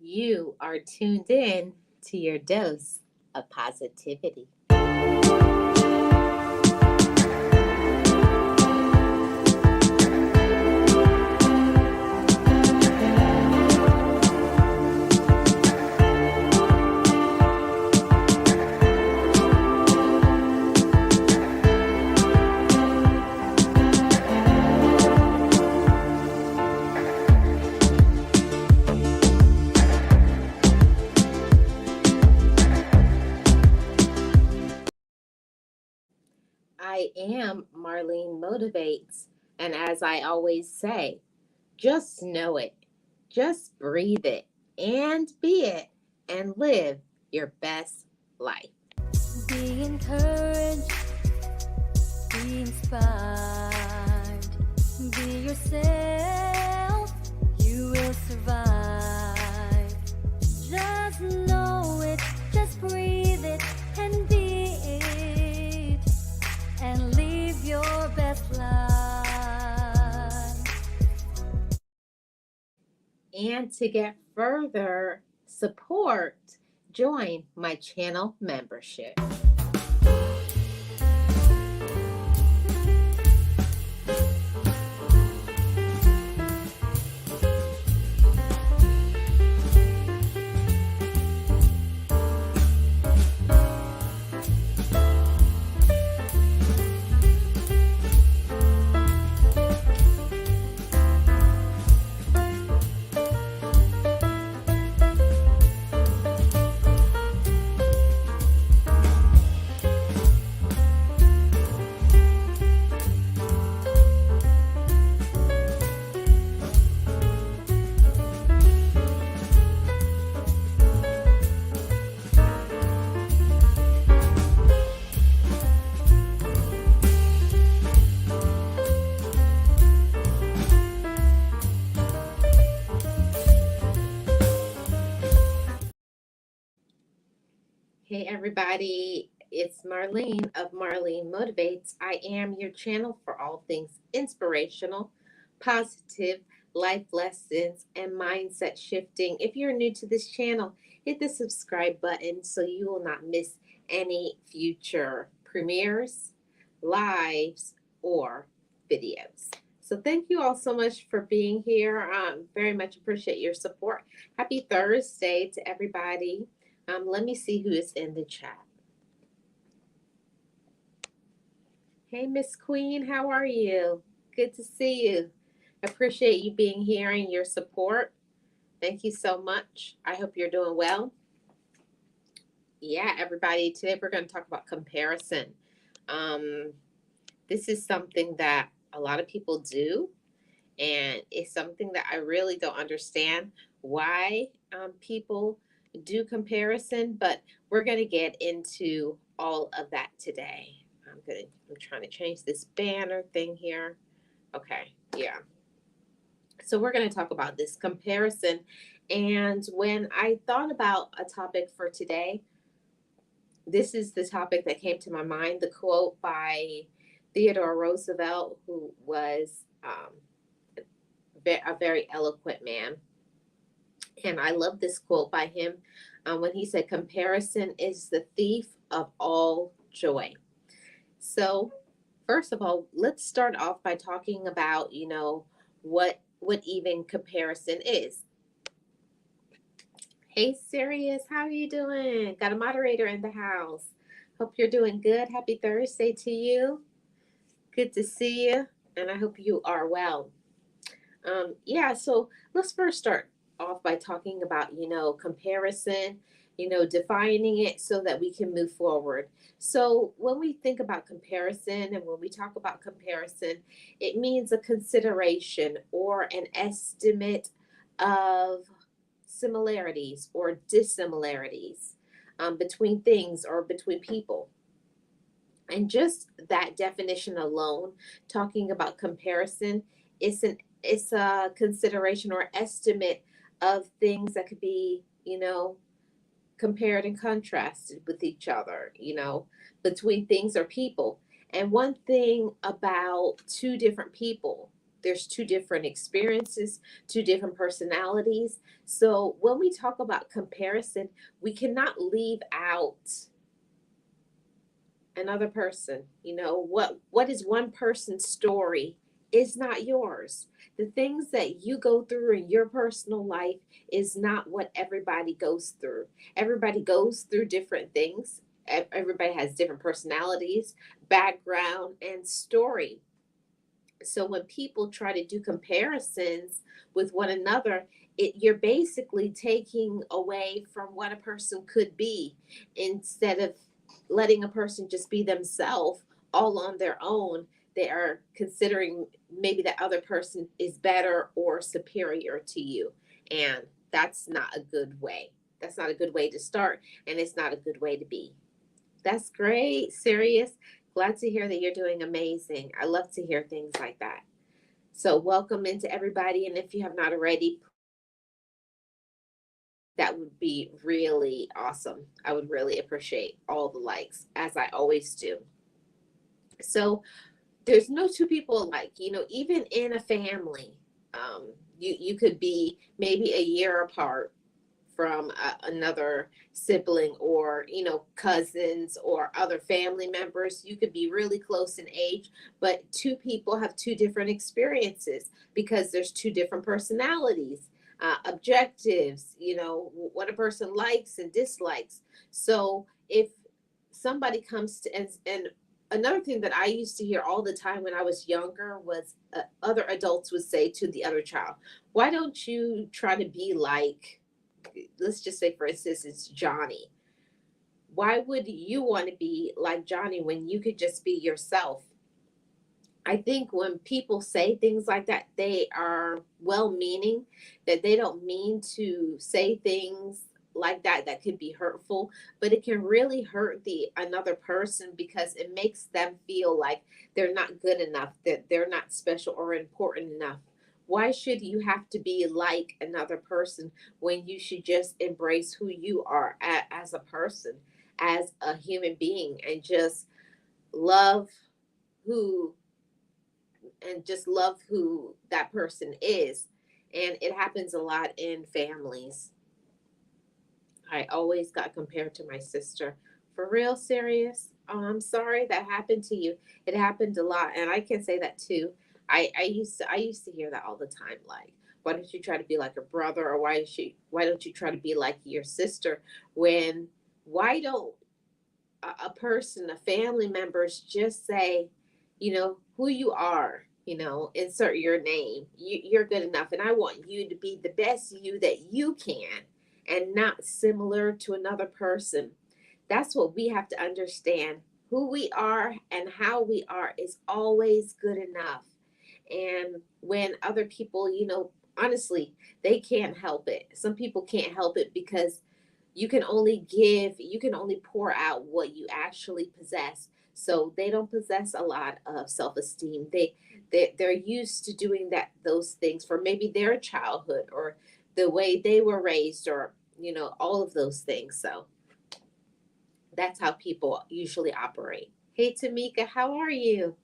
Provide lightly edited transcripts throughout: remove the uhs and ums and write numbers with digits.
You are tuned in to your dose of positivity. I am Marlene Motivates, and as I always say, just know it, just breathe it, and be it, and live your best life. Be encouraged, be inspired, be yourself, you will survive. Just know it, just breathe it, and be it, and live your best life. And to get further support, join my channel membership. Hey everybody, it's Marlene of Marlene Motivates. I am your channel for all things inspirational, positive, life lessons, and mindset shifting. If you're new to this channel, hit the subscribe button so you will not miss any future premieres, lives, or videos. So thank you all so much for being here. Very much appreciate your support. Happy Thursday to everybody. Let me see who is in the chat. Hey, Miss Queen, how are you? Good to see you. Appreciate you being here and your support. Thank you so much. I hope you're doing well. Yeah, everybody, today we're going to talk about comparison. This is something that a lot of people do, and it's something that I really don't understand why people do comparison, but we're going to get into all of that today. I'm trying to change this banner thing here. Okay, yeah. So we're going to talk about this comparison. And when I thought about a topic for today, this is the topic that came to my mind, the quote by Theodore Roosevelt, who was a very eloquent man. And I love this quote by him when he said, comparison is the thief of all joy. So first of all, let's start off by talking about, what even comparison is. Hey, Sirius, how are you doing? Got a moderator in the house. Hope you're doing good. Happy Thursday to you. Good to see you, and I hope you are well. Yeah, so let's first start off by talking about, comparison, defining it so that we can move forward. So, when we think about comparison and when we talk about comparison, it means a consideration or an estimate of similarities or dissimilarities between things or between people. And just that definition alone, talking about comparison, it's a consideration or estimate of things that could be, compared and contrasted with each other, between things or people. And one thing about two different people, there's two different experiences, two different personalities. So when we talk about comparison, we cannot leave out another person. What is one person's story is not yours. The things that you go through in your personal life is not what everybody goes through. Everybody goes through different things. Everybody has different personalities, background, and story. So when people try to do comparisons with one another, you're basically taking away from what a person could be instead of letting a person just be themselves all on their own. They are considering maybe that other person is better or superior to you. And that's not a good way. That's not a good way to start, and it's not a good way to be. That's great. Serious. Glad to hear that you're doing amazing. I love to hear things like that. So, welcome into everybody. And if you have not already, that would be really awesome. I would really appreciate all the likes, as I always do. So, there's no two people alike, even in a family. You could be maybe a year apart from another sibling or cousins or other family members. You could be really close in age, but two people have two different experiences because there's two different personalities, objectives, what a person likes and dislikes. So if somebody comes to and another thing that I used to hear all the time when I was younger was other adults would say to the other child, why don't you try to be like, let's just say, for instance, it's Johnny. Why would you want to be like Johnny when you could just be yourself? I think when people say things like that, they are well meaning, that they don't mean to say things like that that could be hurtful, but it can really hurt the another person because it makes them feel like they're not good enough, that they're not special or important enough. Why should you have to be like another person when you should just embrace who you are as a person, as a human being, and love who just love who that person is. And it happens a lot in families. I always got compared to my sister. For real, serious? Oh, I'm sorry that happened to you. It happened a lot, and I can say that too. I used to hear that all the time. Like, why don't you try to be like a brother, or why don't you try to be like your sister? When why don't a person, a family members just say, who you are, insert your name. You're good enough. And I want you to be the best you that you can and not similar to another person. That's what we have to understand. Who we are and how we are is always good enough. And when other people, honestly, they can't help it. Some people can't help it because you can only pour out what you actually possess. So they don't possess a lot of self-esteem. They're used to doing those things for maybe their childhood or the way they were raised, or all of those things. So that's how people usually operate. Hey, Tamika, how are you?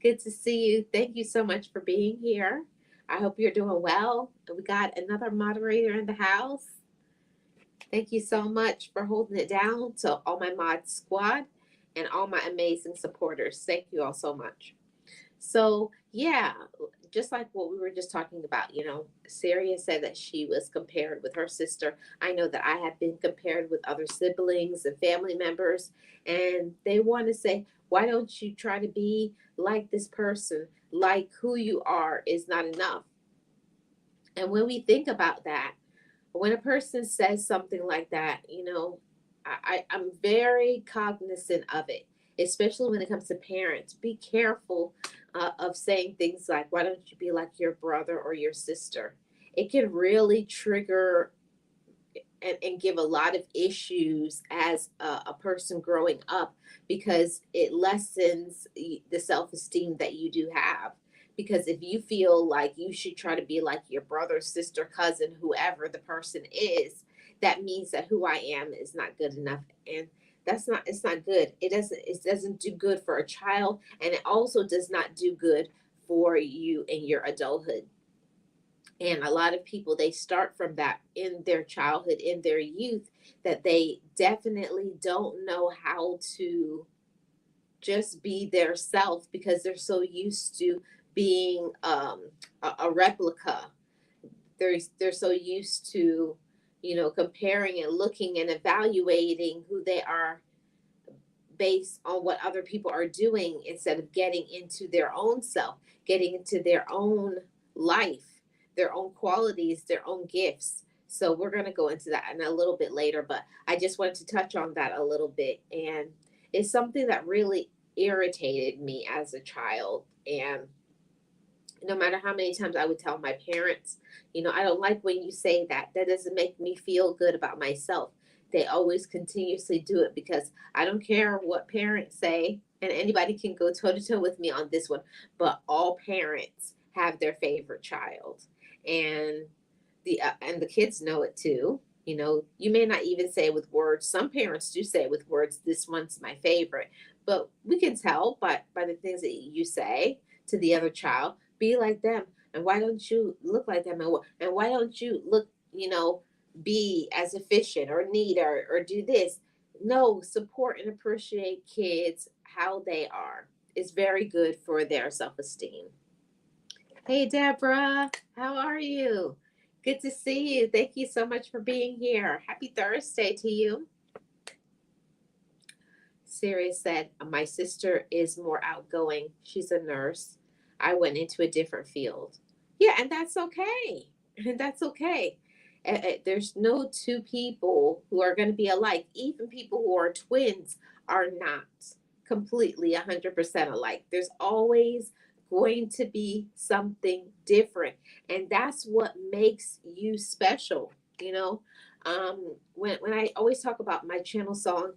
Good to see you. Thank you so much for being here. I hope you're doing well. We got another moderator in the house. Thank you so much for holding it down, to all my mod squad and all my amazing supporters. Thank you all so much. So, yeah, just like what we were just talking about, Syria said that she was compared with her sister. I know that I have been compared with other siblings and family members, and they want to say, why don't you try to be like this person? Like who you are is not enough. And when we think about that, when a person says something like that, I'm very cognizant of it, especially when it comes to parents. Be careful of saying things like, why don't you be like your brother or your sister? It can really trigger and give a lot of issues as a person growing up, because it lessens the self-esteem that you do have. Because if you feel like you should try to be like your brother, sister, cousin, whoever the person is, that means that who I am is not good enough. And it's not good. It doesn't do good for a child, and it also does not do good for you in your adulthood. And a lot of people, they start from that in their childhood, in their youth, that they definitely don't know how to just be their self, because they're so used to being a replica. They're so used to, comparing and looking and evaluating who they are based on what other people are doing, instead of getting into their own self, getting into their own life, their own qualities, their own gifts. So we're going to go into that in a little bit later, but I just wanted to touch on that a little bit. And it's something that really irritated me as a child. And no matter how many times I would tell my parents, I don't like when you say that. That doesn't make me feel good about myself. They always continuously do it, because I don't care what parents say, and anybody can go toe to toe with me on this one, but all parents have their favorite child. And the kids know it too. You may not even say it with words. Some parents do say it with words, this one's my favorite. But we can tell by the things that you say to the other child. Be like them. And why don't you look like them? And why don't you look, be as efficient or neat, or do this? No, support and appreciate kids how they are. It's very good for their self esteem. Hey, Deborah, how are you? Good to see you. Thank you so much for being here. Happy Thursday to you. Sirius said, my sister is more outgoing. She's a nurse. I went into a different field. Yeah, and that's okay. And that's okay. There's no two people who are going to be alike. Even people who are twins are not completely 100% alike. There's always going to be something different. And that's what makes you special, you know? When I always talk about my channel song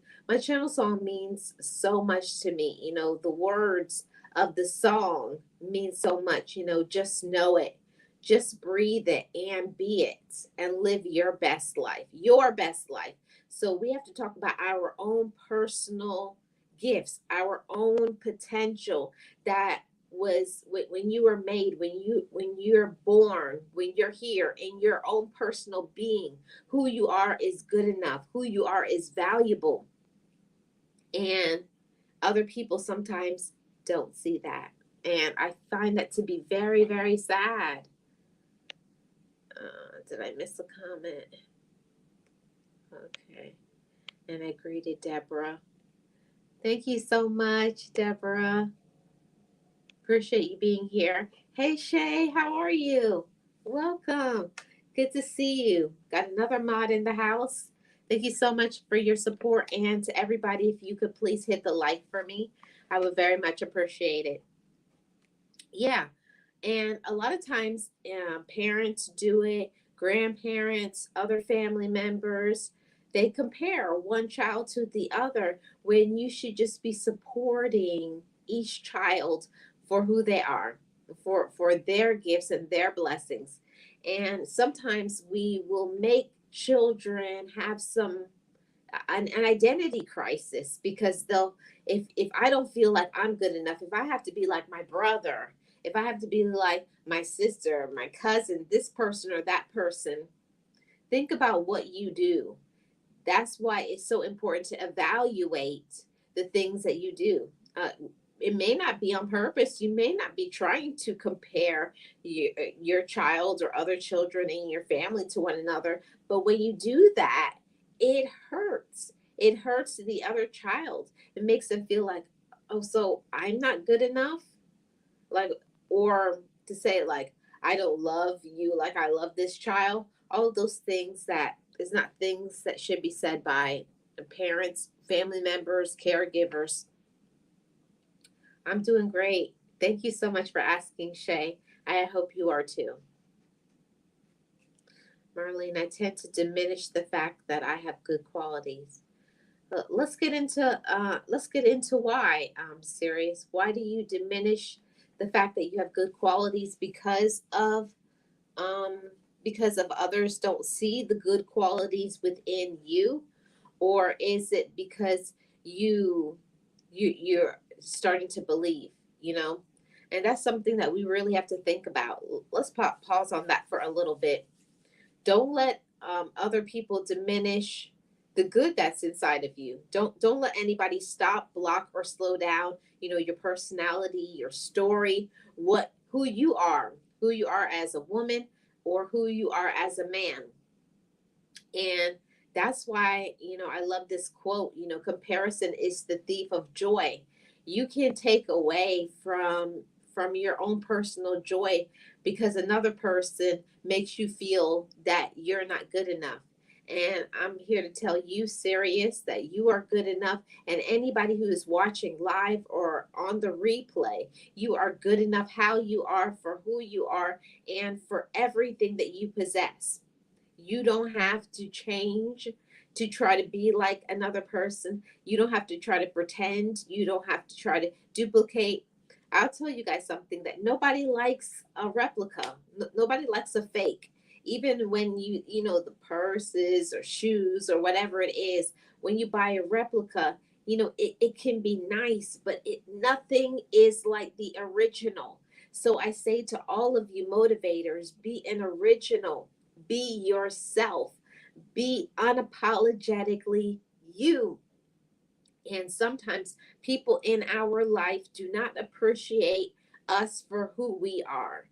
means so much to me. The words of the song mean so much. Just know it, just breathe it, and be it, and live your best life, your best life. So we have to talk about our own personal gifts, our own potential that was when you were made, when you're born, when you're here in your own personal being. Who you are is good enough. Who you are is valuable. And other people sometimes don't see that. And I find that to be very, very sad. Did I miss a comment? Okay. And I greeted Deborah. Thank you so much, Deborah. Appreciate you being here. Hey, Shay, how are you? Welcome. Good to see you. Got another mod in the house. Thank you so much for your support. And to everybody, if you could please hit the like for me, I would very much appreciate it. Yeah. And a lot of times, parents do it, grandparents, other family members, they compare one child to the other, when you should just be supporting each child for who they are, for their gifts and their blessings. And sometimes we will make children have an identity crisis, because they'll, if I don't feel like I'm good enough, if I have to be like my brother, if I have to be like my sister, my cousin, this person or that person, think about what you do. That's why it's so important to evaluate the things that you do. it may not be on purpose. You may not be trying to compare your child or other children in your family to one another. But when you do that, it hurts. It hurts the other child. It makes them feel like, oh, so I'm not good enough? Like, or to say, like, I don't love you like I love this child. All of those things that is not things that should be said by parents, family members, caregivers. I'm doing great. Thank you so much for asking, Shay. I hope you are too. Marlene, I tend to diminish the fact that I have good qualities. Let's get into why. Serious. Why do you diminish the fact that you have good qualities um because of others don't see the good qualities within you, or is it because you you're starting to believe, you know? And that's something that we really have to think about. Let's pause on that for a little bit. Don't let other people diminish the good that's inside of you. Don't let anybody stop, block, or slow down, your personality, your story, who you are as a woman, or who you are as a man. And that's why, I love this quote, comparison is the thief of joy. You can take away from your own personal joy because another person makes you feel that you're not good enough. And I'm here to tell you, serious, that you are good enough. And anybody who is watching live or on the replay, you are good enough how you are, for who you are, and for everything that you possess. You don't have to change to try to be like another person. You don't have to try to pretend. You don't have to try to duplicate. I'll tell you guys something, that nobody likes a replica. Nobody likes a fake. Even when the purses or shoes or whatever it is, when you buy a replica, it can be nice, but nothing is like the original. So I say to all of you motivators, be an original, be yourself, be unapologetically you. And sometimes people in our life do not appreciate us for who we are.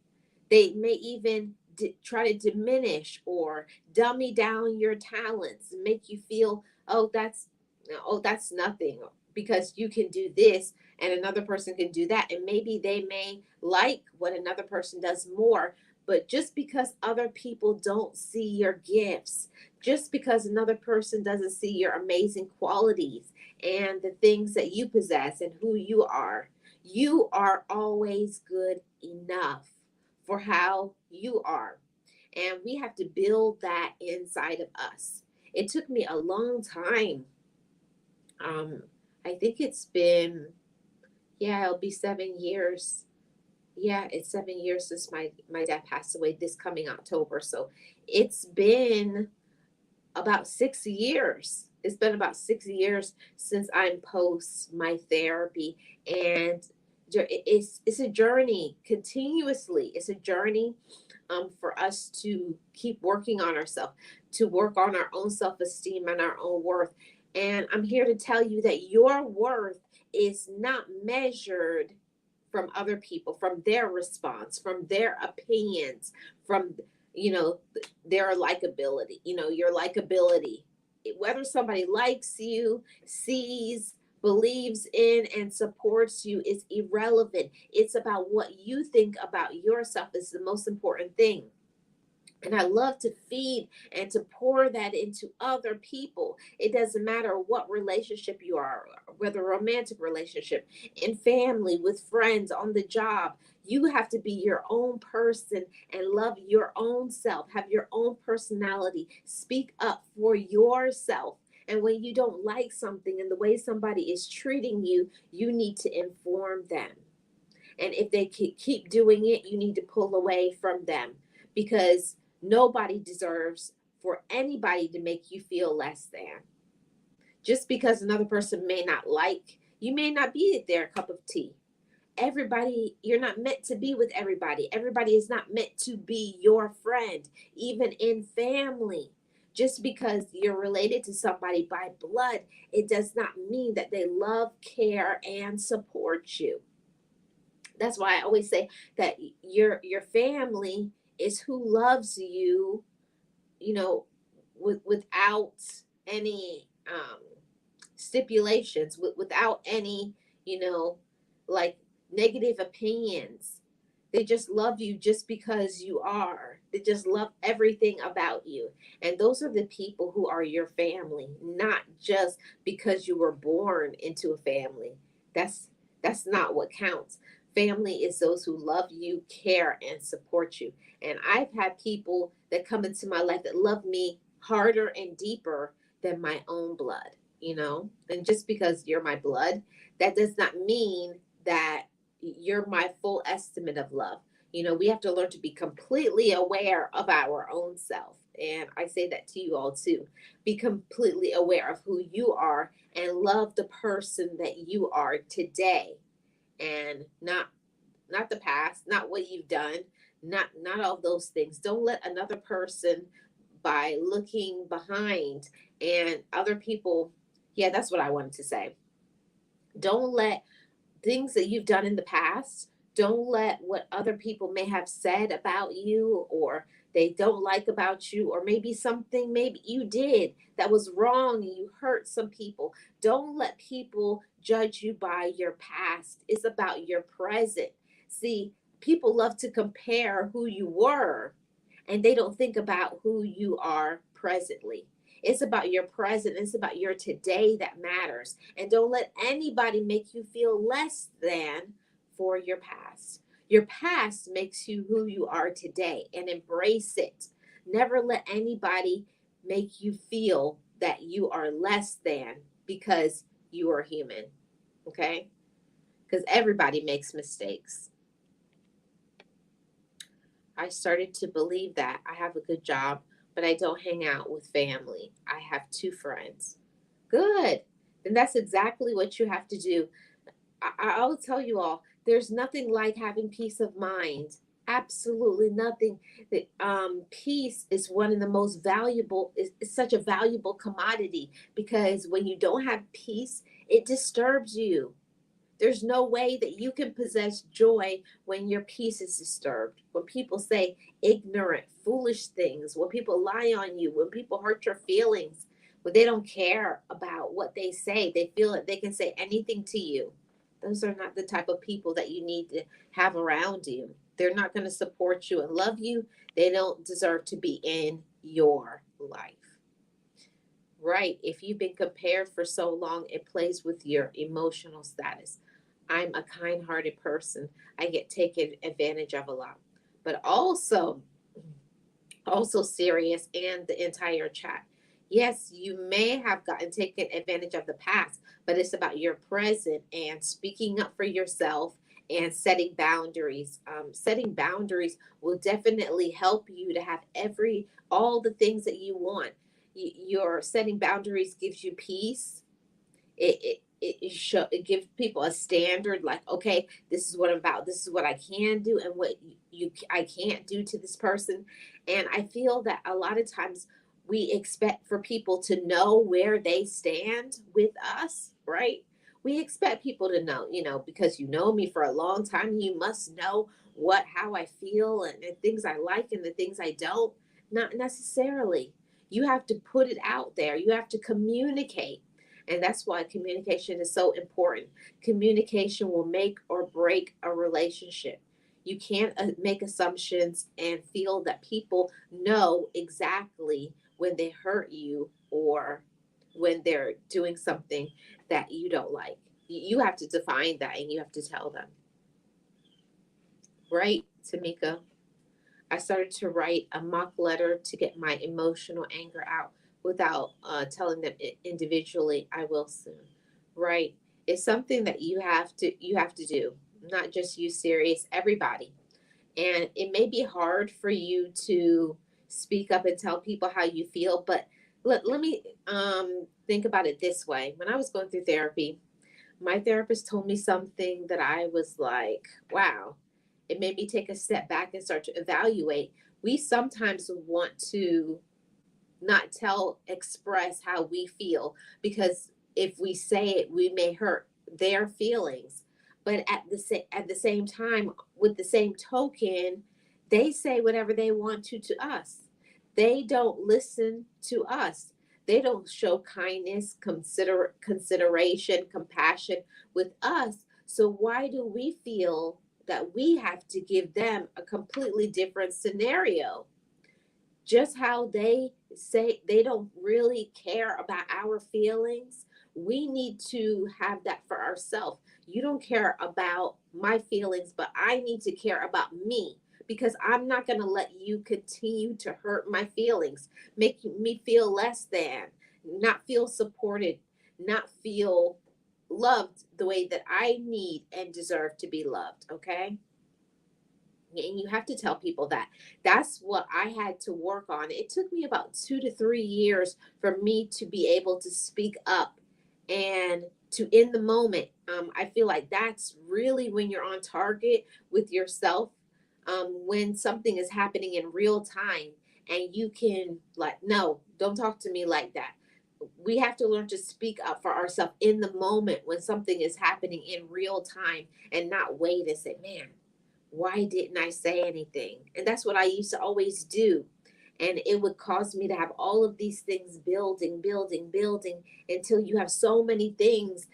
They may even try to diminish or dummy down your talents and make you feel, oh, that's nothing, because you can do this and another person can do that, and maybe they may like what another person does more. But just because other people don't see your gifts, just because another person doesn't see your amazing qualities and the things that you possess and who you are always good enough for how you are. And we have to build that inside of us. It took me a long time. Um, I think it's been, yeah, it'll be 7 years. Yeah, it's 7 years since my dad passed away this coming October. So it's been about 6 years. It's been about 6 years since I'm post my therapy, and it's a journey continuously. It's a journey for us to keep working on ourselves, to work on our own self esteem and our own worth. And I'm here to tell you that your worth is not measured from other people, from their response, from their opinions, from you know their likability, your likability. Whether somebody likes you, sees, believes in, and supports you is irrelevant. It's about what you think about yourself is the most important thing. And I love to feed and to pour that into other people. It doesn't matter what relationship you are, whether romantic relationship, in family, with friends, on the job. You have to be your own person and love your own self, have your own personality, speak up for yourself. And when you don't like something and the way somebody is treating you, you need to inform them. And if they keep doing it, you need to pull away from them, because nobody deserves for anybody to make you feel less than. Just because another person may not like, you may not be their cup of tea. Everybody, you're not meant to be with everybody. Everybody is not meant to be your friend, even in family. Just because you're related to somebody by blood, it does not mean that they love, care, and support you. That's why I always say that your family is who loves you, you know, without any stipulations, without any, you know, like negative opinions. They just love you just because you are. They just love everything about you. And those are the people who are your family, not just because you were born into a family. That's that's not what counts. Family is those who love you, care, and support you. And I've had people that come into my life that love me harder and deeper than my own blood, you know? And just because you're my blood, that does not mean that you're my full estimate of love. You know, we have to learn to be completely aware of our own self. And I say that to you all too. Be completely aware of who you are and love the person that you are today, and not the past, not what you've done, not all those things. Don't let another person, by looking behind and other people, yeah, that's what I wanted to say. Don't let things that you've done in the past, don't let what other people may have said about you, or they don't like about you, or maybe something maybe you did that was wrong and you hurt some people. Don't let people judge you by your past. It's about your present. See, people love to compare who you were, and they don't think about who you are presently. It's about your present. It's about your today that matters. And don't let anybody make you feel less than for your past. Your past makes you who you are today, and embrace it. Never let anybody make you feel that you are less than because you are human. Okay? Because everybody makes mistakes. I started to believe that I have a good job, but I don't hang out with family. I have two friends. Good. Then that's exactly what you have to do. I will tell you all, there's nothing like having peace of mind. Absolutely nothing. Peace is one of the most valuable, is such a valuable commodity, because when you don't have peace, it disturbs you. There's no way that you can possess joy when your peace is disturbed. When people say ignorant, foolish things, when people lie on you, when people hurt your feelings, when they don't care about what they say, they feel that they can say anything to you. Those are not the type of people that you need to have around you. They're not going to support you and love you. They don't deserve to be in your life. Right. If you've been compared for so long, it plays with your emotional status. I'm a kind hearted person. I get taken advantage of a lot. But also serious and the entire chat. Yes, you may have gotten taken advantage of the past, but it's about your present and speaking up for yourself and setting boundaries. Setting boundaries will definitely help you to have all the things that you want. Your setting boundaries gives you peace. It gives people a standard, like, okay, this is what I'm about, this is what I can do and what I can't do to this person. And I feel that a lot of times we expect for people to know where they stand with us, right? We expect people to know, because you know me for a long time, you must know how I feel, and the things I like and the things I don't. Not necessarily. You have to put it out there, you have to communicate. And that's why communication is so important. Communication will make or break a relationship. You can't make assumptions and feel that people know exactly when they hurt you or when they're doing something that you don't like. You have to define that and you have to tell them. Right, Tamika? I started to write a mock letter to get my emotional anger out without telling them it individually. I will soon. Right? It's something that you have to do. Not just you, serious, everybody. And it may be hard for you to speak up and tell people how you feel, but let me think about it this way. When I was going through therapy, my therapist told me something that I was like, wow. It made me take a step back and start to evaluate. We sometimes want to not express how we feel, because if we say it, we may hurt their feelings. But at the same time, with the same token, they say whatever they want to us. They don't listen to us. They don't show kindness, consideration, compassion with us. So why do we feel that we have to give them a completely different scenario? Just how they say they don't really care about our feelings, we need to have that for ourselves. You don't care about my feelings, but I need to care about me, because I'm not going to let you continue to hurt my feelings, make me feel less than, not feel supported, not feel loved the way that I need and deserve to be loved. Okay, and you have to tell people that. That's what I had to work on. It took me about 2 to 3 years for me to be able to speak up and to in the moment. I feel like that's really when you're on target with yourself, when something is happening in real time and you can, like, no, don't talk to me like that. We have to learn to speak up for ourselves in the moment when something is happening in real time, and not wait and say, man, why didn't I say anything? And that's what I used to always do. And it would cause me to have all of these things building, building, building, until you have so many things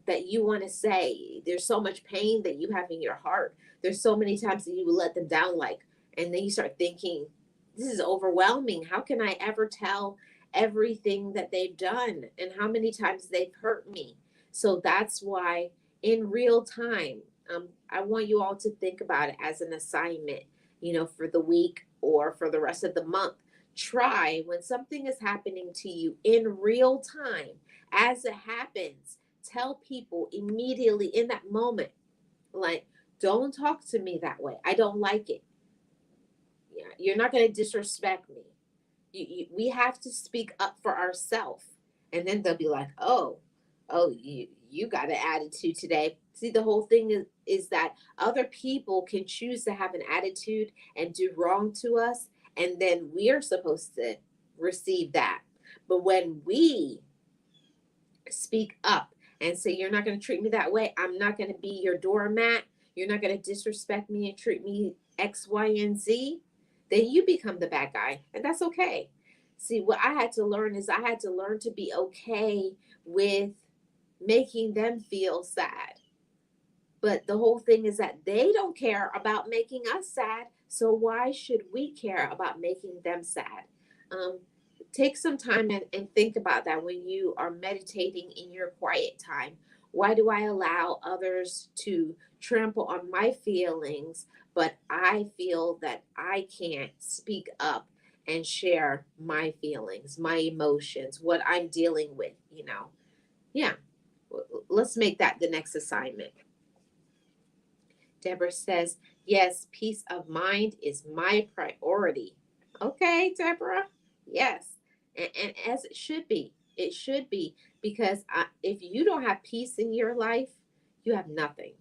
that you want to say. There's so much pain that you have in your heart. There's so many times that you would let them down, like, and then you start thinking, this is overwhelming. How can I ever tell everything that they've done and how many times they've hurt me? So that's why in real time, I want you all to think about it as an assignment, for the week or for the rest of the month. Try, when something is happening to you in real time, as it happens, tell people immediately in that moment, like, don't talk to me that way. I don't like it. Yeah, you're not going to disrespect me. We have to speak up for ourselves, and then they'll be like, oh, you got an attitude today. See, the whole thing is that other people can choose to have an attitude and do wrong to us, and then we're supposed to receive that. But when we speak up and say, you're not going to treat me that way, I'm not going to be your doormat, you're not going to disrespect me and treat me X, Y, and Z, then you become the bad guy. And that's okay. See, what I had to learn is I had to learn to be okay with making them feel sad. But the whole thing is that they don't care about making us sad. So why should we care about making them sad? Um, Take some time and think about that when you are meditating in your quiet time. Why do I allow others to trample on my feelings, but I feel that I can't speak up and share my feelings, my emotions, what I'm dealing with? Yeah, let's make that the next assignment. Deborah says, yes, peace of mind is my priority. Okay, Deborah. Yes. And as it should be. It should be, because if you don't have peace in your life, you have nothing.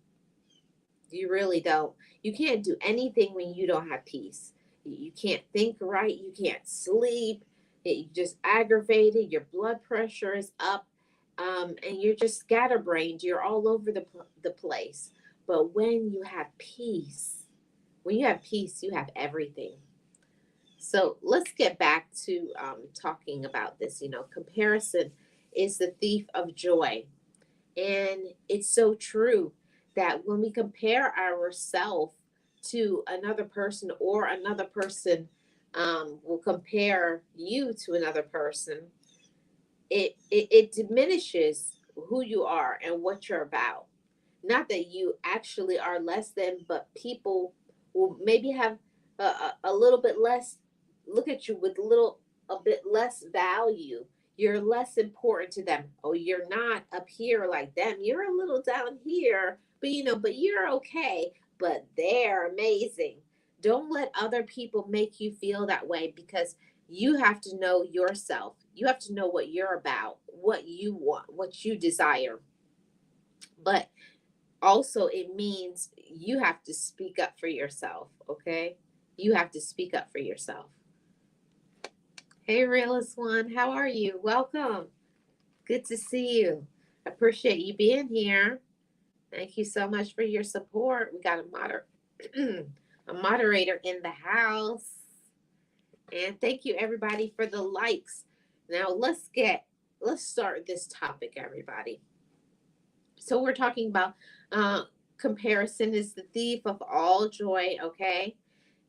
You really don't. You can't do anything when you don't have peace. You can't think right. You can't sleep. You're just aggravated. Your blood pressure is up. And you're just scatterbrained. You're all over the place. But when you have peace, you have everything. So let's get back to talking about this. Comparison is the thief of joy. And it's so true that when we compare ourselves to another person, or another person will compare you to another person, it diminishes who you are and what you're about. Not that you actually are less than, but people will maybe have a little bit less, look at you with a bit less value. You're less important to them. Oh, you're not up here like them. You're a little down here, but you're okay. But they're amazing. Don't let other people make you feel that way, because you have to know yourself. You have to know what you're about, what you want, what you desire. But also, it means you have to speak up for yourself. Okay, you have to speak up for yourself. Hey, realist one, how are you? Welcome. Good to see you. Appreciate you being here. Thank you so much for your support. We got a moderator in the house. And thank you everybody for the likes. Now let's start this topic, everybody. So we're talking about comparison is the thief of all joy, okay?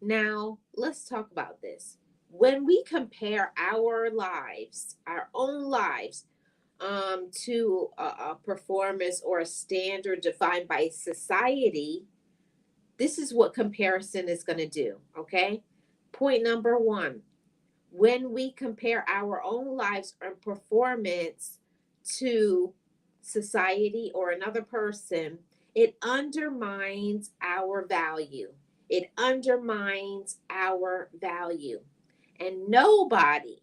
Now, let's talk about this. When we compare our lives, our own lives, to a performance or a standard defined by society, this is what comparison is going to do, okay? Point number one, when we compare our own lives or performance to society or another person, it undermines our value. It undermines our value. And nobody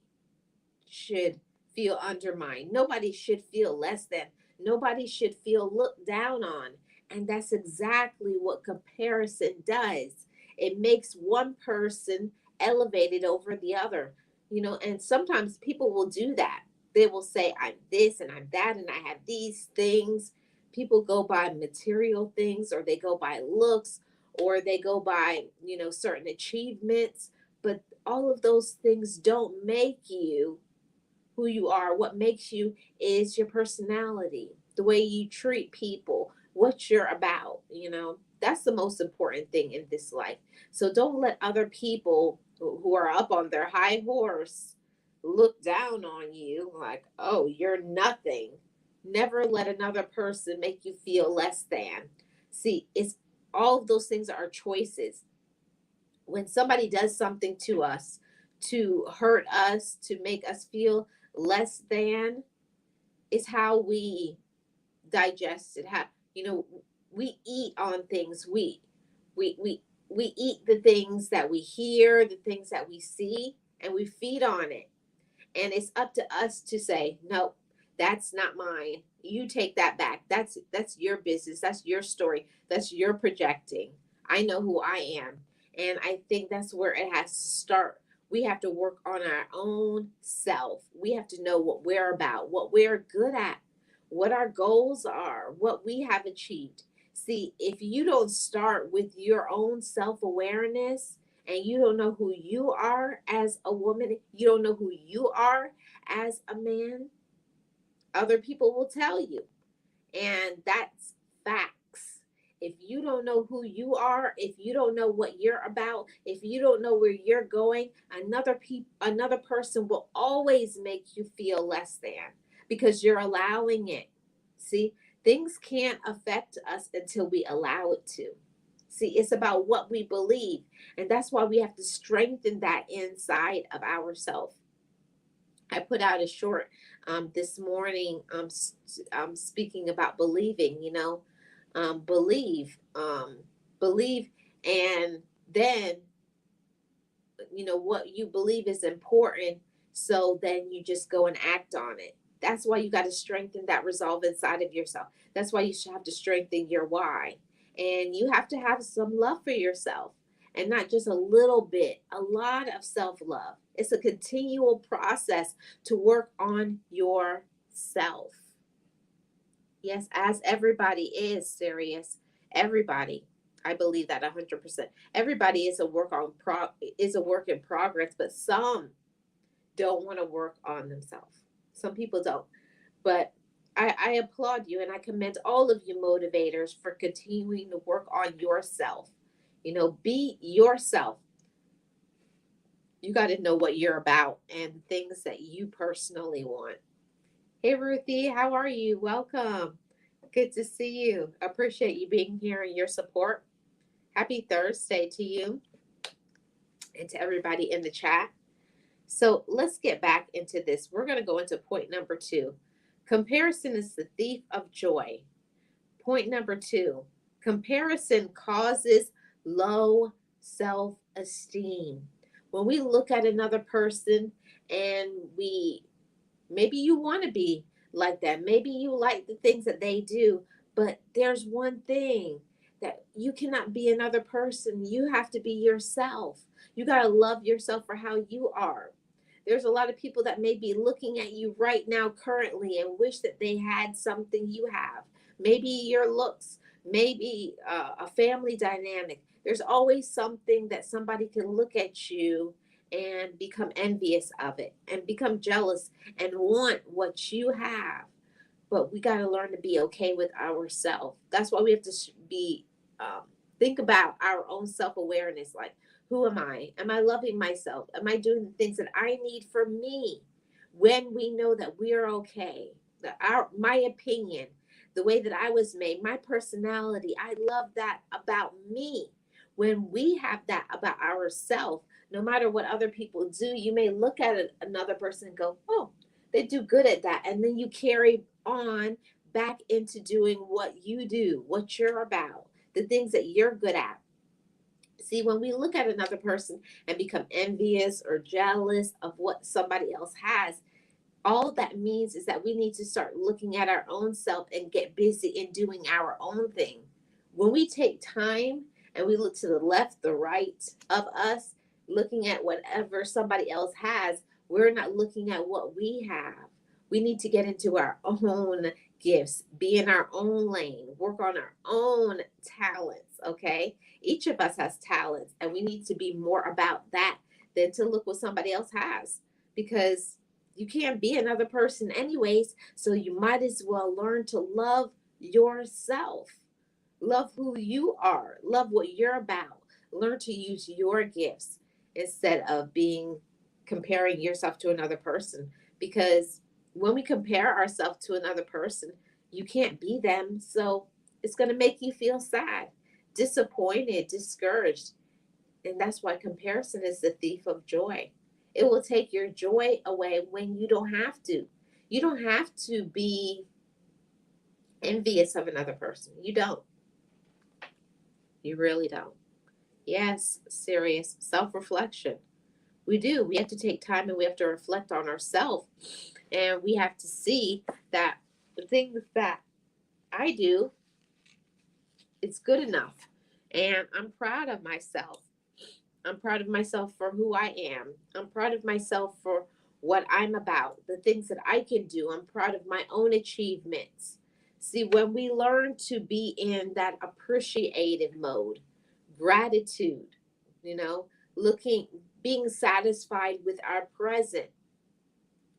should feel undermined. Nobody should feel less than. Nobody should feel looked down on. And that's exactly what comparison does. It makes one person elevated over the other. And sometimes people will do that. They will say, I'm this and I'm that, and I have these things. People go by material things, or they go by looks, or they go by, certain achievements. But all of those things don't make you who you are. What makes you is your personality, the way you treat people, what you're about. That's the most important thing in this life. So don't let other people who are up on their high horse look down on you like, oh, you're nothing. Never let another person make you feel less than. See, it's all of those things are choices. When somebody does something to us to hurt us, to make us feel less than, is how we digest it. How, we eat on things. We eat the things that we hear, the things that we see, and we feed on it. And it's up to us to say, no, that's not mine. You take that back. That's your business. That's your story. That's your projecting. I know who I am. And I think that's where it has to start. We have to work on our own self. We have to know what we're about, what we're good at, what our goals are, what we have achieved. See, if you don't start with your own self awareness, and you don't know who you are as a woman, you don't know who you are as a man, other people will tell you. And that's facts. If you don't know who you are, if you don't know what you're about, if you don't know where you're going, another person will always make you feel less than because you're allowing it. See, things can't affect us until we allow it to. See, it's about what we believe. And that's why we have to strengthen that inside of ourselves. I put out a short this morning speaking about believing, believe, and then, what you believe is important. So then you just go and act on it. That's why you got to strengthen that resolve inside of yourself. That's why you should have to strengthen your why. And you have to have some love for yourself, and not just a little bit, a lot of self love. It's a continual process to work on yourself. Yes, as everybody is serious. Everybody. I believe that 100%. Everybody is a work in progress, but some don't want to work on themselves. Some people don't. But I applaud you, and I commend all of you motivators for continuing to work on yourself. Be yourself. You got to know what you're about and things that you personally want. Hey, Ruthie, how are you? Welcome. Good to see you. Appreciate you being here and your support. Happy Thursday to you and to everybody in the chat. So let's get back into this. We're going to go into point number two. Comparison is the thief of joy. Point number two, comparison causes low self esteem. When we look at another person and maybe you want to be like that, maybe you like the things that they do, but there's one thing that you cannot be another person. You have to be yourself. You got to love yourself for how you are. There's a lot of people that may be looking at you right now currently and wish that they had something you have. Maybe your looks, maybe a family dynamic. There's always something that somebody can look at you and become envious of it and become jealous and want what you have. But we got to learn to be okay with ourselves. That's why we have to be um, think about our own self-awareness. Like, who am I? Am I loving myself? Am I doing the things that I need for me? When we know that we are okay, that our my opinion, the way that I was made, my personality, I love that about me. When we have that about ourselves, no matter what other people do, you may look at another person and go, oh, they do good at that. And then you carry on back into doing what you do, what you're about, the things that you're good at. See, when we look at another person and become envious or jealous of what somebody else has, all that means is that we need to start looking at our own self and get busy in doing our own thing. When we take time and we look to the left, the right of us, looking at whatever somebody else has, we're not looking at what we have. We need to get into our own gifts, be in our own lane, work on our own talents, okay? Each of us has talents, and we need to be more about that than to look what somebody else has, because you can't be another person anyways, so you might as well learn to love yourself. Love who you are, love what you're about. Learn to use your gifts instead of being comparing yourself to another person, because when we compare ourselves to another person, you can't be them, so it's going to make you feel sad, disappointed, discouraged. And that's why comparison is the thief of joy. It will take your joy away when you don't have to. You don't have to be envious of another person. You don't. You really don't. Yes, serious self reflection. We do. We have to take time and we have to reflect on ourselves. And we have to see that the things that I do, it's good enough. And I'm proud of myself. I'm proud of myself for who I am. I'm proud of myself for what I'm about, the things that I can do. I'm proud of my own achievements. See, when we learn to be in that appreciative mode, gratitude, you know, looking, being satisfied with our present,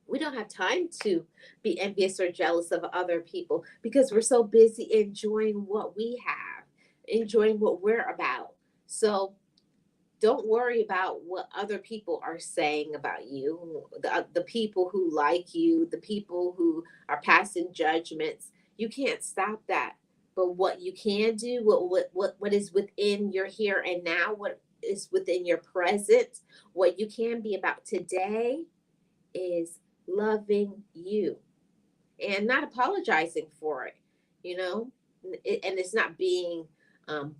we don't have time to be envious or jealous of other people because we're so busy enjoying what we have, enjoying what we're about. So, don't worry about what other people are saying about you, the people who like you, the people who are passing judgments. You can't stop that. But what you can do, what is within your here and now, what is within your present, what you can be about today is loving you and not apologizing for it, you know, and it's not being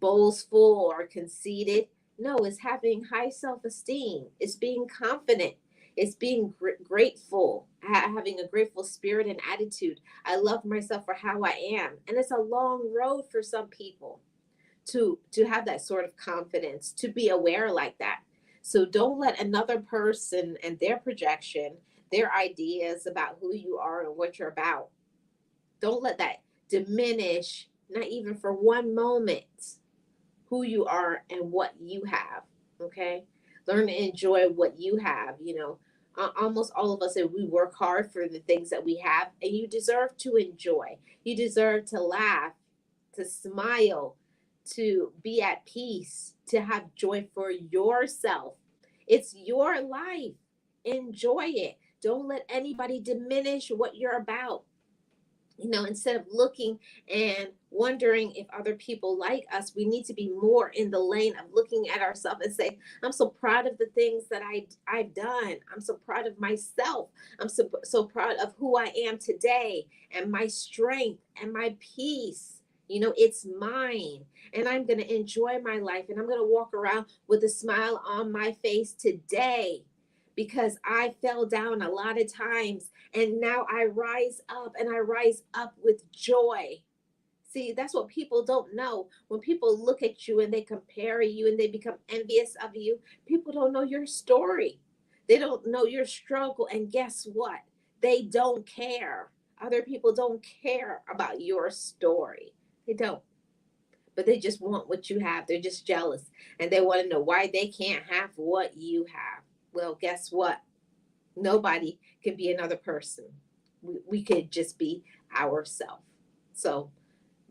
boastful or conceited. No, it's having high self esteem. It's being confident. It's being grateful, having a grateful spirit and attitude. I love myself for how I am. And it's a long road for some people to have that sort of confidence, to be aware like that. So don't let another person and their projection, their ideas about who you are and what you're about, don't let that diminish, not even for one moment, who you are and what you have. Okay. Learn to enjoy what you have. You know, almost all of us, if we work hard for the things that we have, and you deserve to enjoy. You deserve to laugh, to smile, to be at peace, to have joy for yourself. It's your life. Enjoy it. Don't let anybody diminish what you're about. You know, instead of looking and wondering if other people like us, we need to be more in the lane of looking at ourselves and say, I'm so proud of the things that I've done. I'm so proud of myself. I'm so proud of who I am today and my strength and my peace. You know, it's mine, and I'm going to enjoy my life, and I'm going to walk around with a smile on my face today because I fell down a lot of times and now I rise up, and I rise up with joy. See, that's what people don't know. When people look at you and they compare you and they become envious of you, people don't know your story. They don't know your struggle. And guess what? They don't care. Other people don't care about your story. They don't. But they just want what you have. They're just jealous. And they want to know why they can't have what you have. Well, guess what? Nobody can be another person. We could just be ourselves. So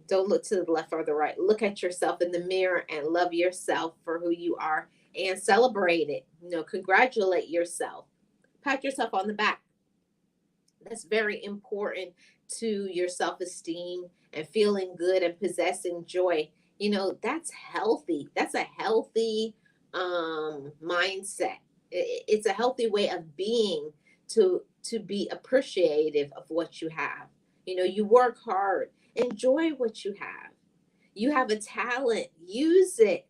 don't look to the left or the right. Look at yourself in the mirror and love yourself for who you are and celebrate it. Congratulate yourself. Pat yourself on the back. That's very important to your self esteem and feeling good and possessing joy. That's healthy. That's a healthy mindset. It's a healthy way of being to be appreciative of what you have. You work hard, enjoy what you have. You have a talent, use it,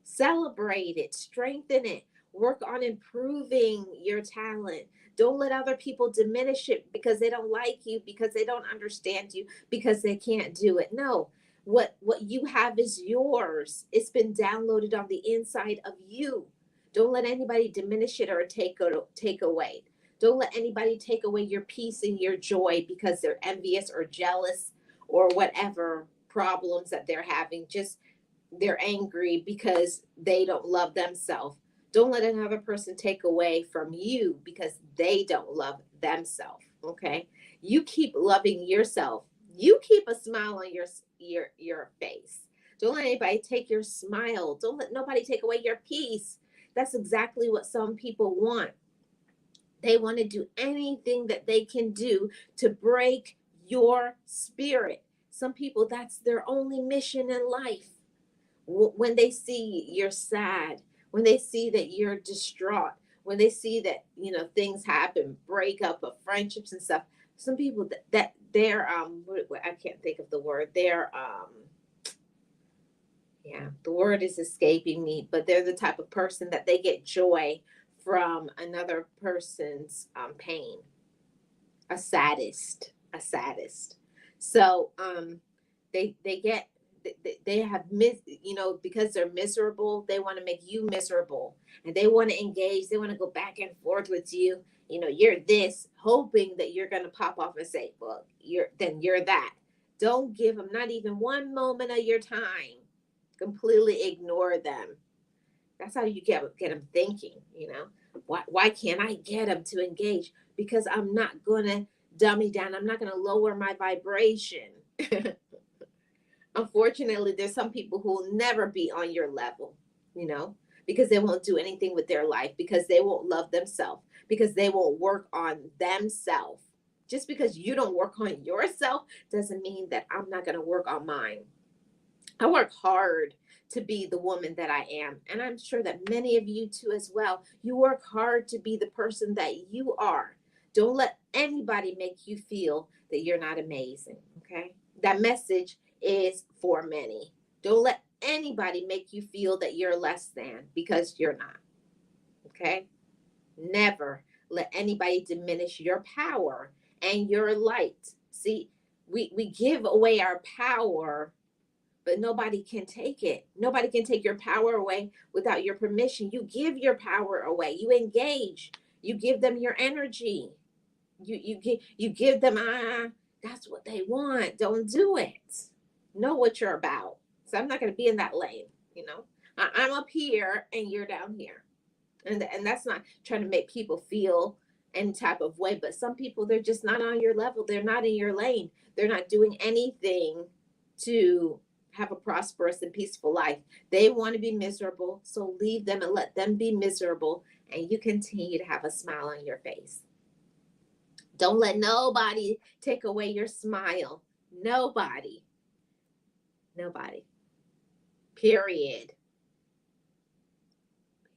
celebrate it, strengthen it, work on improving your talent. Don't let other people diminish it because they don't like you, because they don't understand you, because they can't do it. No, what you have is yours. It's been downloaded on the inside of you. Don't let anybody diminish it or take away. Don't let anybody take away your peace and your joy because they're envious or jealous or whatever problems that they're having. Just they're angry because they don't love themselves. Don't let another person take away from you because they don't love themselves. Okay? You keep loving yourself. You keep a smile on your face. Don't let anybody take your smile. Don't let nobody take away your peace. That's exactly what some people want. They want to do anything that they can do to break your spirit. Some people, that's their only mission in life. When they see you're sad, when they see that you're distraught, when they see that things happen, breakup of friendships and stuff. Some people that they're I can't think of the word. They're yeah, the word is escaping me, but they're the type of person that they get joy from another person's pain. A sadist. So they get they have because they're miserable, they want to make you miserable, and they want to engage, they want to go back and forth with you. You're this, hoping that you're going to pop off and say, well, you're that. Don't give them not even one moment of your time. Completely ignore them. That's how you get them thinking. Why can't I get them to engage? Because I'm not going to dummy down, I'm not going to lower my vibration. Unfortunately, there's some people who will never be on your level, you know, because they won't do anything with their life, because they won't love themselves, because they won't work on themselves. Just because you don't work on yourself doesn't mean that I'm not going to work on mine. I work hard to be the woman that I am. And I'm sure that many of you too as well. You work hard to be the person that you are. Don't let anybody make you feel that you're not amazing. Okay. That message is for many. Don't let anybody make you feel that you're less than, because you're not. Okay. Never let anybody diminish your power and your light. See, we give away our power, but nobody can take it. Nobody can take your power away without your permission. You give your power away. You engage. You give them your energy. You give them that's what they want. Don't do it. Know what you're about. So I'm not going to be in that lane. I'm up here and you're down here, and that's not trying to make people feel any type of way. But some people, they're just not on your level. They're not in your lane. They're not doing anything to have a prosperous and peaceful life. They want to be miserable, so leave them and let them be miserable, and you continue to have a smile on your face. Don't let nobody take away your smile. Nobody. Nobody. Period.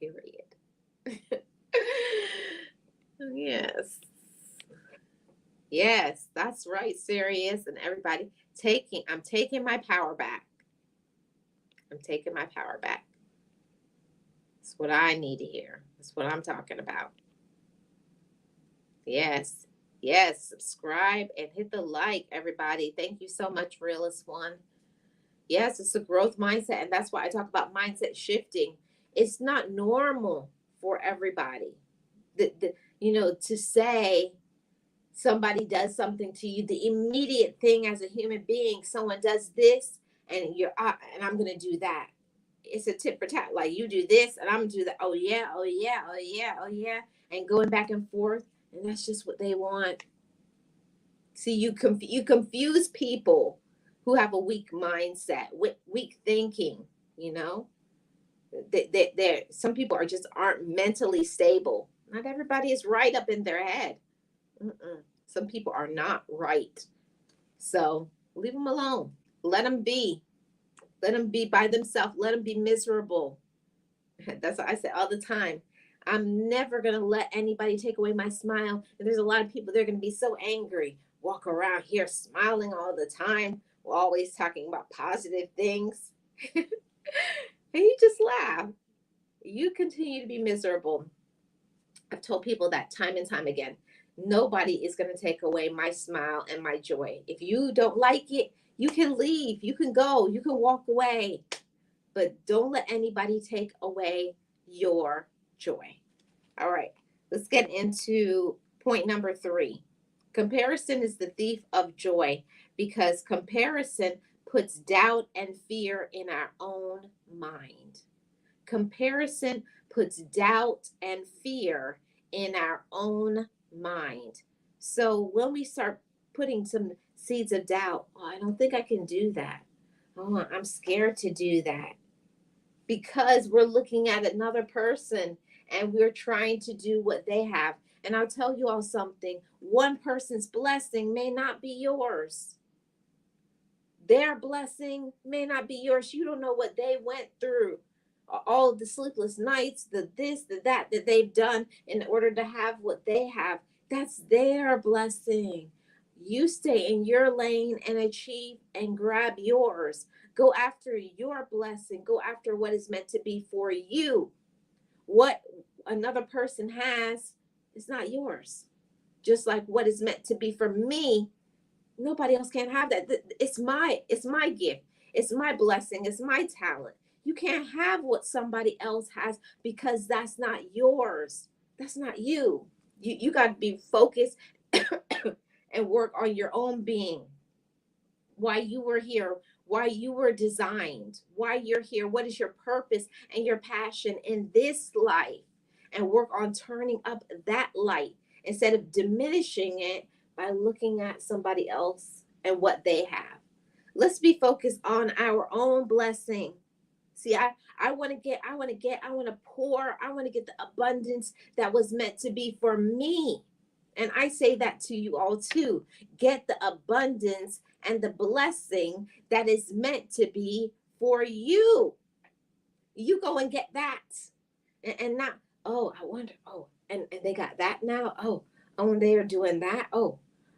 Period. Yes. Yes, that's right, Sirius and everybody. I'm taking my power back. I'm taking my power back. That's what I need to hear. That's what I'm talking about. Yes. Yes. Subscribe and hit the like, everybody. Thank you so much, Realist One. Yes, it's a growth mindset. And that's why I talk about mindset shifting. It's not normal for everybody. To say somebody does something to you, the immediate thing as a human being, someone does this and and I'm going to do that. It's a tit for tat. Like you do this and I'm going to do that. Oh yeah, oh yeah, oh yeah, oh yeah. And going back and forth. And that's just what they want. See, you confuse people who have a weak mindset, weak thinking, you know? Some people aren't mentally stable. Not everybody is right up in their head. Mm-mm. Some people are not right. So leave them alone. Let them be. Let them be by themselves. Let them be miserable. That's what I say all the time. I'm never going to let anybody take away my smile. And there's a lot of people, they're going to be so angry, walk around here smiling all the time. We're always talking about positive things. And you just laugh. You continue to be miserable. I've told people that time and time again. Nobody is going to take away my smile and my joy. If you don't like it, you can leave, you can go, you can walk away, but don't let anybody take away your joy. All right, let's get into point number 3. Comparison is the thief of joy because comparison puts doubt and fear in our own mind. Comparison puts doubt and fear in our own mind. So when we start putting some seeds of doubt, oh, I don't think I can do that. Oh, I'm scared to do that. Because we're looking at another person and we're trying to do what they have. And I'll tell you all something, one person's blessing may not be yours. Their blessing may not be yours. You don't know what they went through, all the sleepless nights, the this, the that they've done in order to have what they have. That's their blessing. You stay in your lane and achieve and grab yours. Go after your blessing. Go after what is meant to be for you. What another person has is not yours. Just like what is meant to be for me, nobody else can have that. It's my gift. It's my blessing. It's my talent. You can't have what somebody else has because that's not yours. That's not you. You got to be focused and work on your own being. Why you were here, why you were designed, why you're here, what is your purpose and your passion in this life, and work on turning up that light instead of diminishing it by looking at somebody else and what they have. Let's be focused on our own blessing. See, I want to get, I want to pour, I want to get the abundance that was meant to be for me. And I say that to you all too. Get the abundance and the blessing that is meant to be for you. You go and get that. And not, oh, I wonder, oh, and they got that now. Oh, and they are doing that.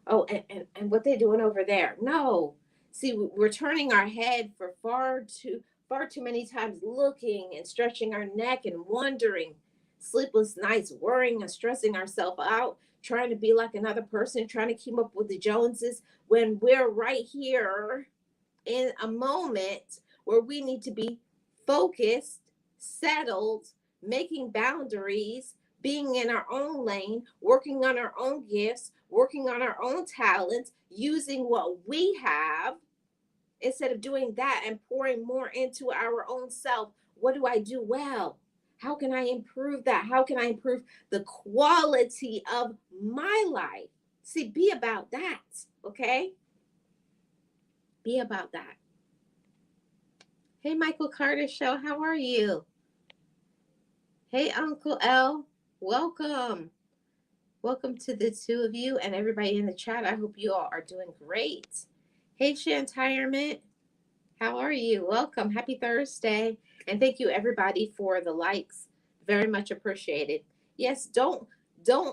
And what they're doing over there. No. See, we're turning our head for far too many times, looking and stretching our neck and wondering, sleepless nights, worrying and stressing ourselves out, trying to be like another person, trying to keep up with the Joneses when we're right here in a moment where we need to be focused, settled, making boundaries, being in our own lane, working on our own gifts, working on our own talents, using what we have instead of doing that and pouring more into our own self. What do I do well? How can I improve that? How can I improve the quality of my life? See, be about that, okay? Be about that. Hey, Michael Carter Show, how are you? Hey, Uncle L, welcome. Welcome to the two of you and everybody in the chat. I hope you all are doing great. Hey, Shantirement, how are you? Welcome. Happy Thursday. And thank you everybody for the likes. Very much appreciated. Yes, don't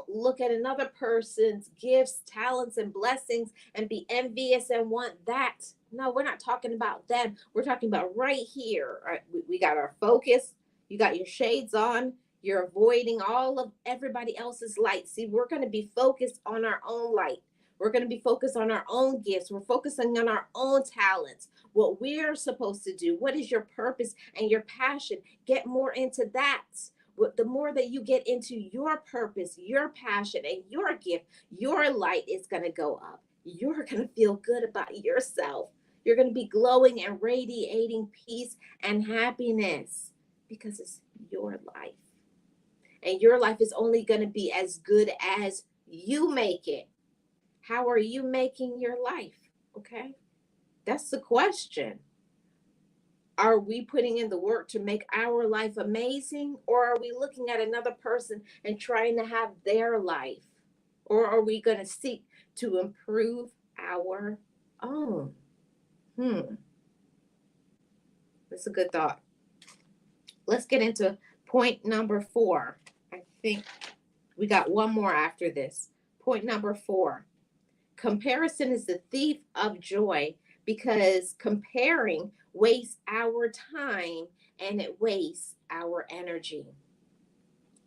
look at another person's gifts, talents, and blessings and be envious and want that. No, we're not talking about them. We're talking about right here. All right, we got our focus. You got your shades on. You're avoiding all of everybody else's light. See, we're going to be focused on our own light. We're going to be focused on our own gifts. We're focusing on our own talents, what we're supposed to do. What is your purpose and your passion? Get more into that. the more that you get into your purpose, your passion, and your gift, your light is going to go up. You're going to feel good about yourself. You're going to be glowing and radiating peace and happiness because it's your life. And your life is only going to be as good as you make it. How are you making your life? Okay. That's the question. Are we putting in the work to make our life amazing? Or are we looking at another person and trying to have their life? Or are we going to seek to improve our own? That's a good thought. Let's get into point number 4. I think we got one more after this. Point number 4. Comparison is the thief of joy because comparing wastes our time and it wastes our energy.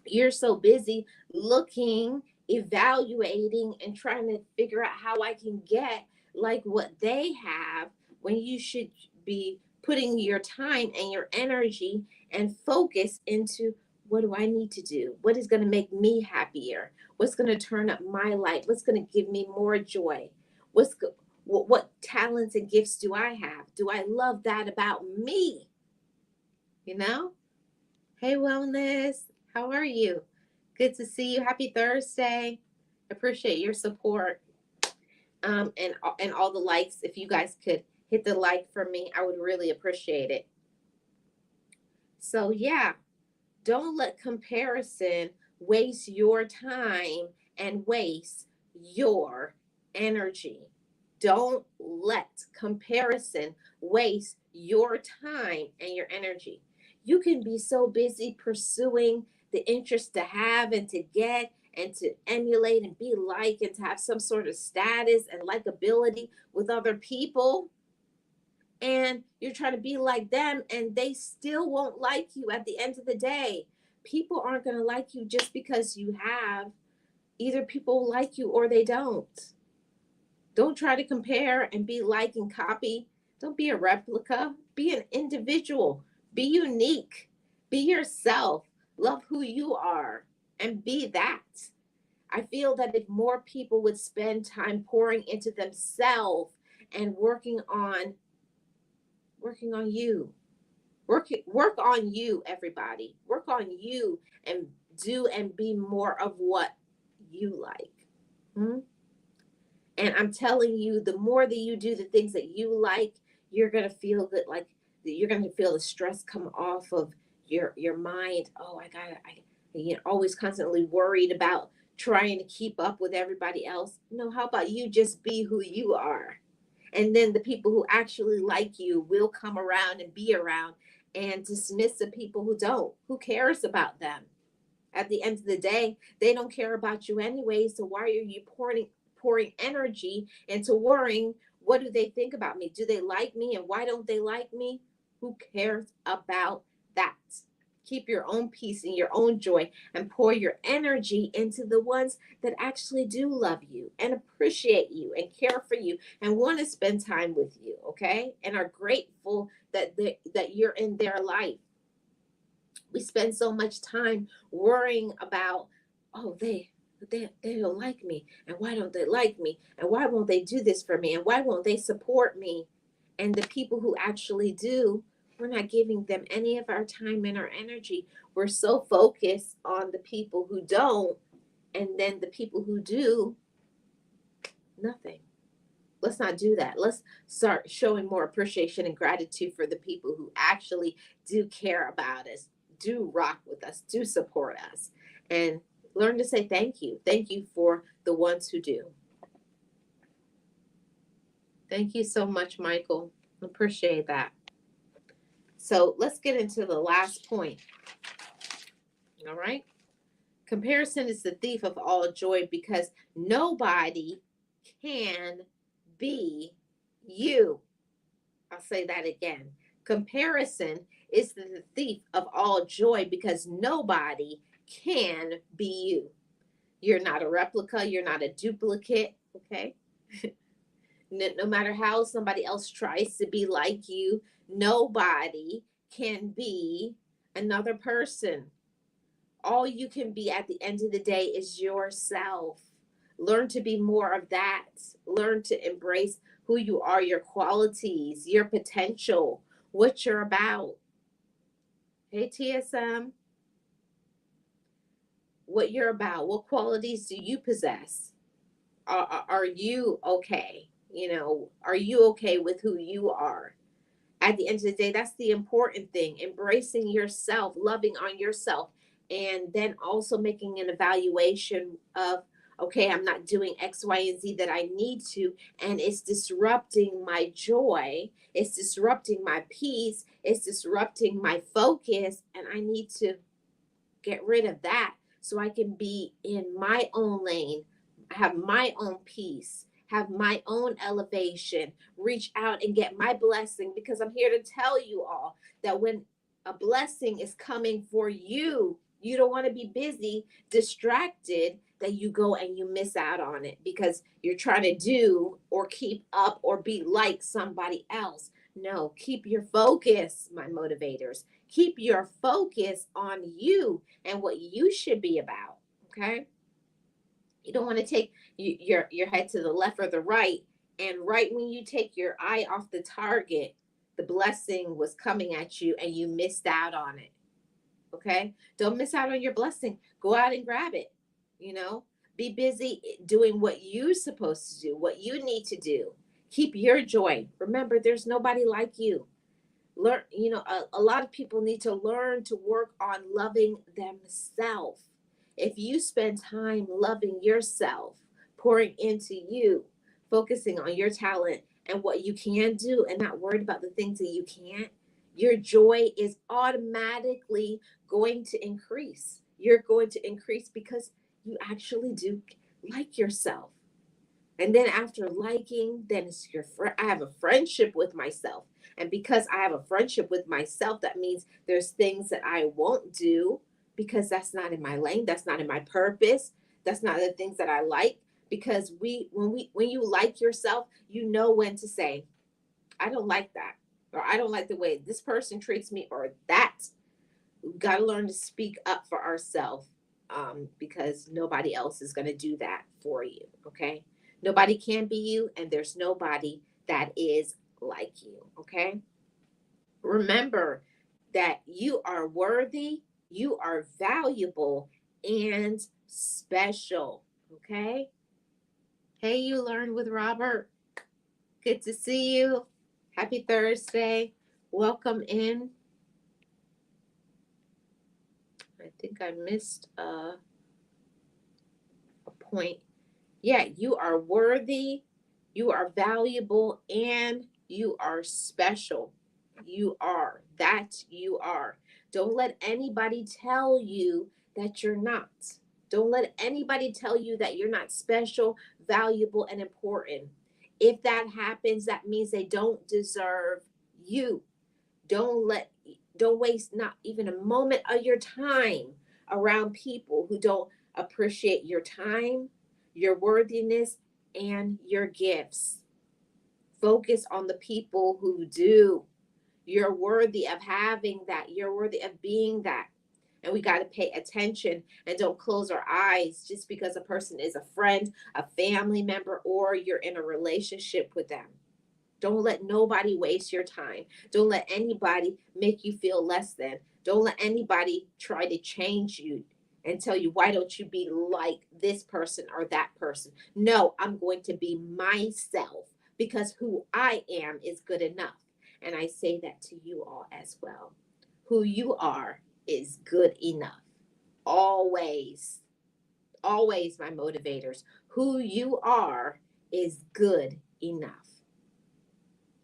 You're so busy looking, evaluating, and trying to figure out how I can get like what they have when you should be putting your time and your energy and focus into what do I need to do? What is going to make me happier? What's going to turn up my light? What's going to give me more joy? What talents and gifts do I have? Do I love that about me? You know? Hey, Wellness, how are you? Good to see you. Happy Thursday. Appreciate your support and all the likes. If you guys could hit the like for me, I would really appreciate it. So, yeah, don't let comparison waste your time and waste your energy. Don't let comparison waste your time and your energy. You can be so busy pursuing the interest to have and to get and to emulate and be like and to have some sort of status and likability with other people. And you're trying to be like them and they still won't like you at the end of the day. People aren't going to like you just because you have. Either people like you or they don't. Don't try to compare and be like and copy. Don't be a replica. Be an individual. Be unique. Be yourself. Love who you are and be that. I feel that if more people would spend time pouring into themselves and working on you. Work on you, everybody. Work on you and do and be more of what you like. Hmm? And I'm telling you, the more that you do the things that you like, you're gonna feel that like you're gonna feel the stress come off of your mind. Oh, you're always constantly worried about trying to keep up with everybody else. No, how about you just be who you are? And then the people who actually like you will come around and be around and dismiss the people who don't. Who cares about them? At the end of the day, they don't care about you anyway. So why are you pouring energy into worrying? What do they think about me? Do they like me? And why don't they like me? Who cares about that? Keep your own peace and your own joy and pour your energy into the ones that actually do love you and appreciate you and care for you and want to spend time with you, okay? And are grateful that you're in their life. We spend so much time worrying about, oh, they don't like me, and why don't they like me, and why won't they do this for me, and why won't they support me? And the people who actually do, we're not giving them any of our time and our energy. We're so focused on the people who don't, and then the people who do, nothing. Let's not do that. Let's start showing more appreciation and gratitude for the people who actually do care about us, do rock with us, do support us, and learn to say thank you. Thank you for the ones who do. Thank you so much, Michael. Appreciate that. So let's get into the last point. All right. Comparison is the thief of all joy because nobody can be you. I'll say that again. Comparison is the thief of all joy because nobody can be you. You're not a replica, you're not a duplicate, okay? No matter how somebody else tries to be like you, nobody can be another person. All you can be at the end of the day is yourself. Learn to be more of that. Learn to embrace who you are, your qualities, your potential, what you're about. Hey, TSM, what you're about. What qualities do you possess? Are you okay? Are you okay with who you are? At the end of the day, that's the important thing. Embracing yourself, loving on yourself, and then also making an evaluation of, okay, I'm not doing X, Y, and Z that I need to, and it's disrupting my joy, it's disrupting my peace, it's disrupting my focus, and I need to get rid of that so I can be in my own lane, have my own peace, have my own elevation, reach out and get my blessing. Because I'm here to tell you all that when a blessing is coming for you, you don't want to be busy, distracted, that you go and you miss out on it because you're trying to do or keep up or be like somebody else. No, keep your focus, my motivators. Keep your focus on you and what you should be about. Okay. You don't want to take your head to the left or the right. And right when you take your eye off the target, the blessing was coming at you and you missed out on it. Okay. Don't miss out on your blessing. Go out and grab it. You know, be busy doing what you're supposed to do, what you need to do. Keep your joy. Remember, there's nobody like you. Learn, a lot of people need to learn to work on loving themselves. If you spend time loving yourself, pouring into you, focusing on your talent and what you can do and not worried about the things that you can't, your joy is automatically going to increase. You're going to increase because you actually do like yourself. And then after liking, then it's your friend. I have a friendship with myself. And because I have a friendship with myself, that means there's things that I won't do because that's not in my lane. That's not in my purpose. That's not the things that I like. Because when you like yourself, you know when to say, I don't like that. Or I don't like the way this person treats me, or that. We've got to learn to speak up for ourselves, because nobody else is going to do that for you. Okay. Nobody can be you, and there's nobody that is like you. Okay. Remember that you are worthy, you are valuable, and special. Okay. Hey, you learn with Robert. Good to see you. Happy Thursday. Welcome in. I think I missed a point. Yeah, you are worthy, you are valuable, and you are special. You are. That you are. Don't let anybody tell you that you're not. Don't let anybody tell you that you're not special, valuable, and important. If that happens, that means they don't deserve you. Don't let don't waste not even a moment of your time around people who don't appreciate your time, your worthiness, and your gifts. Focus on the people who do. You're worthy of having that. You're worthy of being that. And we got to pay attention and don't close our eyes just because a person is a friend, a family member, or you're in a relationship with them. Don't let nobody waste your time. Don't let anybody make you feel less than. Don't let anybody try to change you and tell you, why don't you be like this person or that person? No, I'm going to be myself because who I am is good enough. And I say that to you all as well. Who you are is good enough. Always, always, my motivators. Who you are is good enough.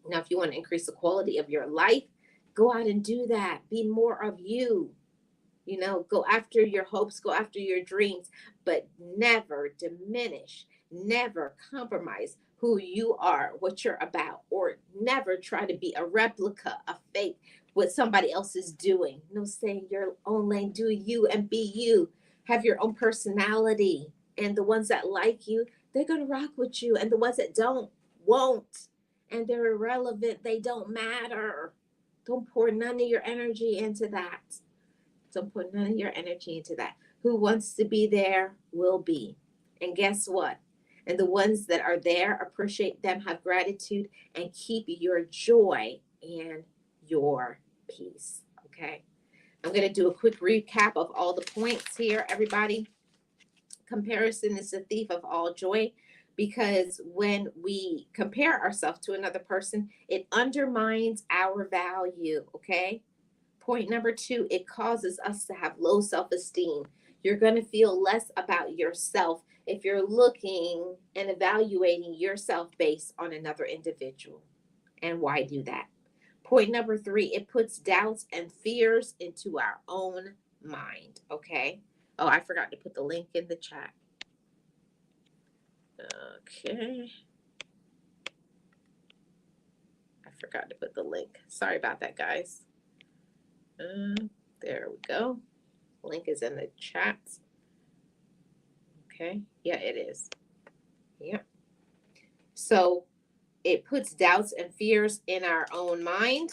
Now, if you want to increase the quality of your life, go out and do that. Be more of you. Go after your hopes, go after your dreams, but never diminish, never compromise who you are, what you're about, or never try to be a replica, a fake, what somebody else is doing. No, stay in your own lane, do you and be you. Have your own personality. And the ones that like you, they're going to rock with you. And the ones that don't, won't. And they're irrelevant. They don't matter. Don't pour none of your energy into that. Don't put none of your energy into that. Who wants to be there will be. And guess what? And the ones that are there, appreciate them, have gratitude, and keep your joy and your peace. Okay. I'm going to do a quick recap of all the points here, everybody. Comparison is the thief of all joy, because when we compare ourselves to another person, it undermines our value. Okay. Point number two, it causes us to have low self esteem. You're going to feel less about yourself if you're looking and evaluating yourself based on another individual. And why do that? Point number three, it puts doubts and fears into our own mind. Okay. Oh, I forgot to put the link in the chat. Okay. I forgot to put the link. Sorry about that, guys. There we go. Link is in the chat. Okay. Yeah, it is. Yeah. So it puts doubts and fears in our own mind.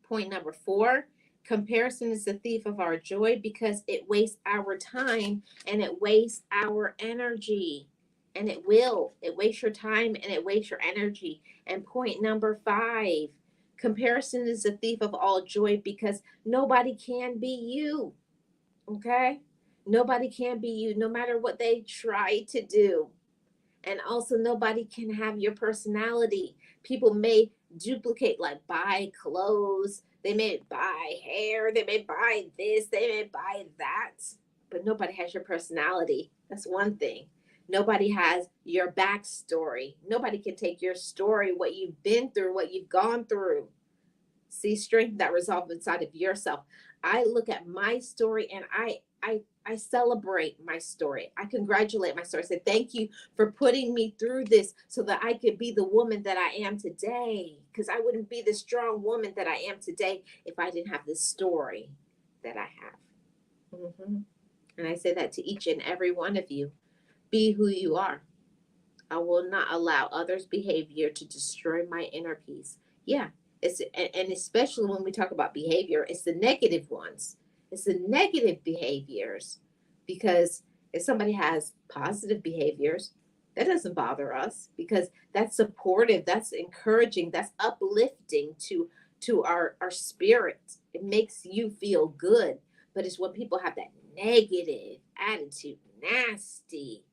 Point number four, comparison is the thief of our joy because it wastes our time and it wastes our energy. And it will. It wastes your time and it wastes your energy. And point number five, comparison is the thief of all joy because nobody can be you. Okay? Nobody can be you, no matter what they try to do. And also, nobody can have your personality. People may duplicate, like buy clothes, they may buy hair, they may buy this, they may buy that, but nobody has your personality. That's one thing. Nobody has your backstory. Nobody can take your story, what you've been through, what you've gone through. See, strength that resolve inside of yourself. I look at my story and I celebrate my story. I congratulate my story. I say thank you for putting me through this so that I could be the woman that I am today. Because I wouldn't be the strong woman that I am today if I didn't have this story that I have. And I say that to each and every one of you. Be who you are. I will not allow others' behavior to destroy my inner peace. Yeah, and especially when we talk about behavior, it's the negative ones. It's the negative behaviors, because if somebody has positive behaviors, that doesn't bother us because that's supportive, that's encouraging, that's uplifting to our spirit. It makes you feel good. But it's when people have that negative attitude, nasty,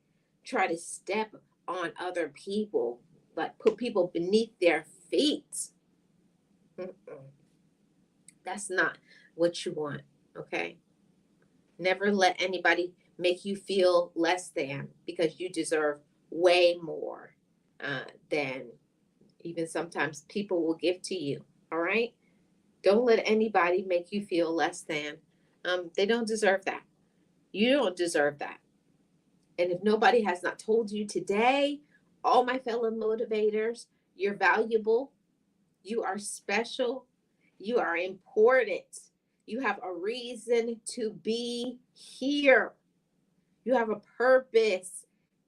try to step on other people, like put people beneath their feet. Mm-mm. That's not what you want, okay? Never let anybody make you feel less than, because you deserve way more than even sometimes people will give to you, all right? Don't let anybody make you feel less than. They don't deserve that. You don't deserve that. And if nobody has not told you today, all my fellow motivators, you're valuable, you are special, you are important, you have a reason to be here, you have a purpose,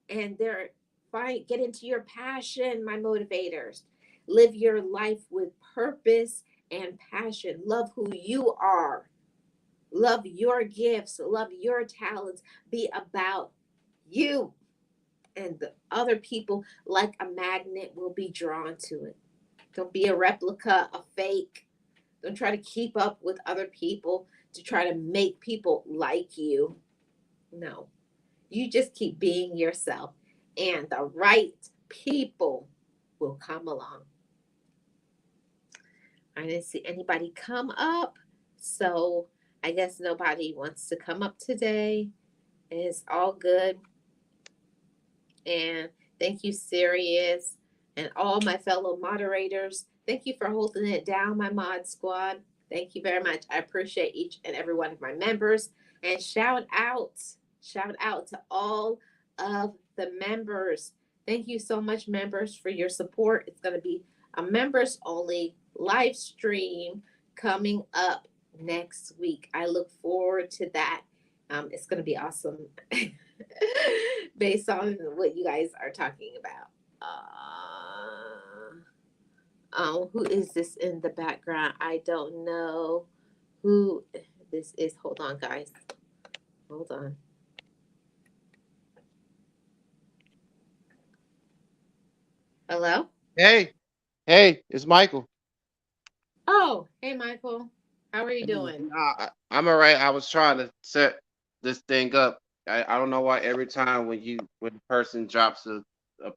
and get into your passion, my motivators. Live your life with purpose and passion. Love who you are. Love your gifts. Love your talents. Be about you, and the other people, like a magnet, will be drawn to it. Don't be a replica, a fake. Don't try to keep up with other people to try to make people like you. No, you just keep being yourself, and the right people will come along. I didn't see anybody come up, so I guess nobody wants to come up today. It's all good. And thank you, Sirius, and all my fellow moderators. Thank you for holding it down, my mod squad. Thank you very much. I appreciate each and every one of my members. And shout out to all of the members. Thank you so much, members, for your support. It's going to be a members only live stream coming up next week. I look forward to that. It's going to be awesome. Based on what you guys are talking about. Who is this in the background? I don't know who is hold on, guys. Hold on. Hello? Hey, hey, it's Michael. Oh, hey Michael. How are you Hey, doing? I'm all right. I was trying to set this thing up. I don't know why every time when a person drops a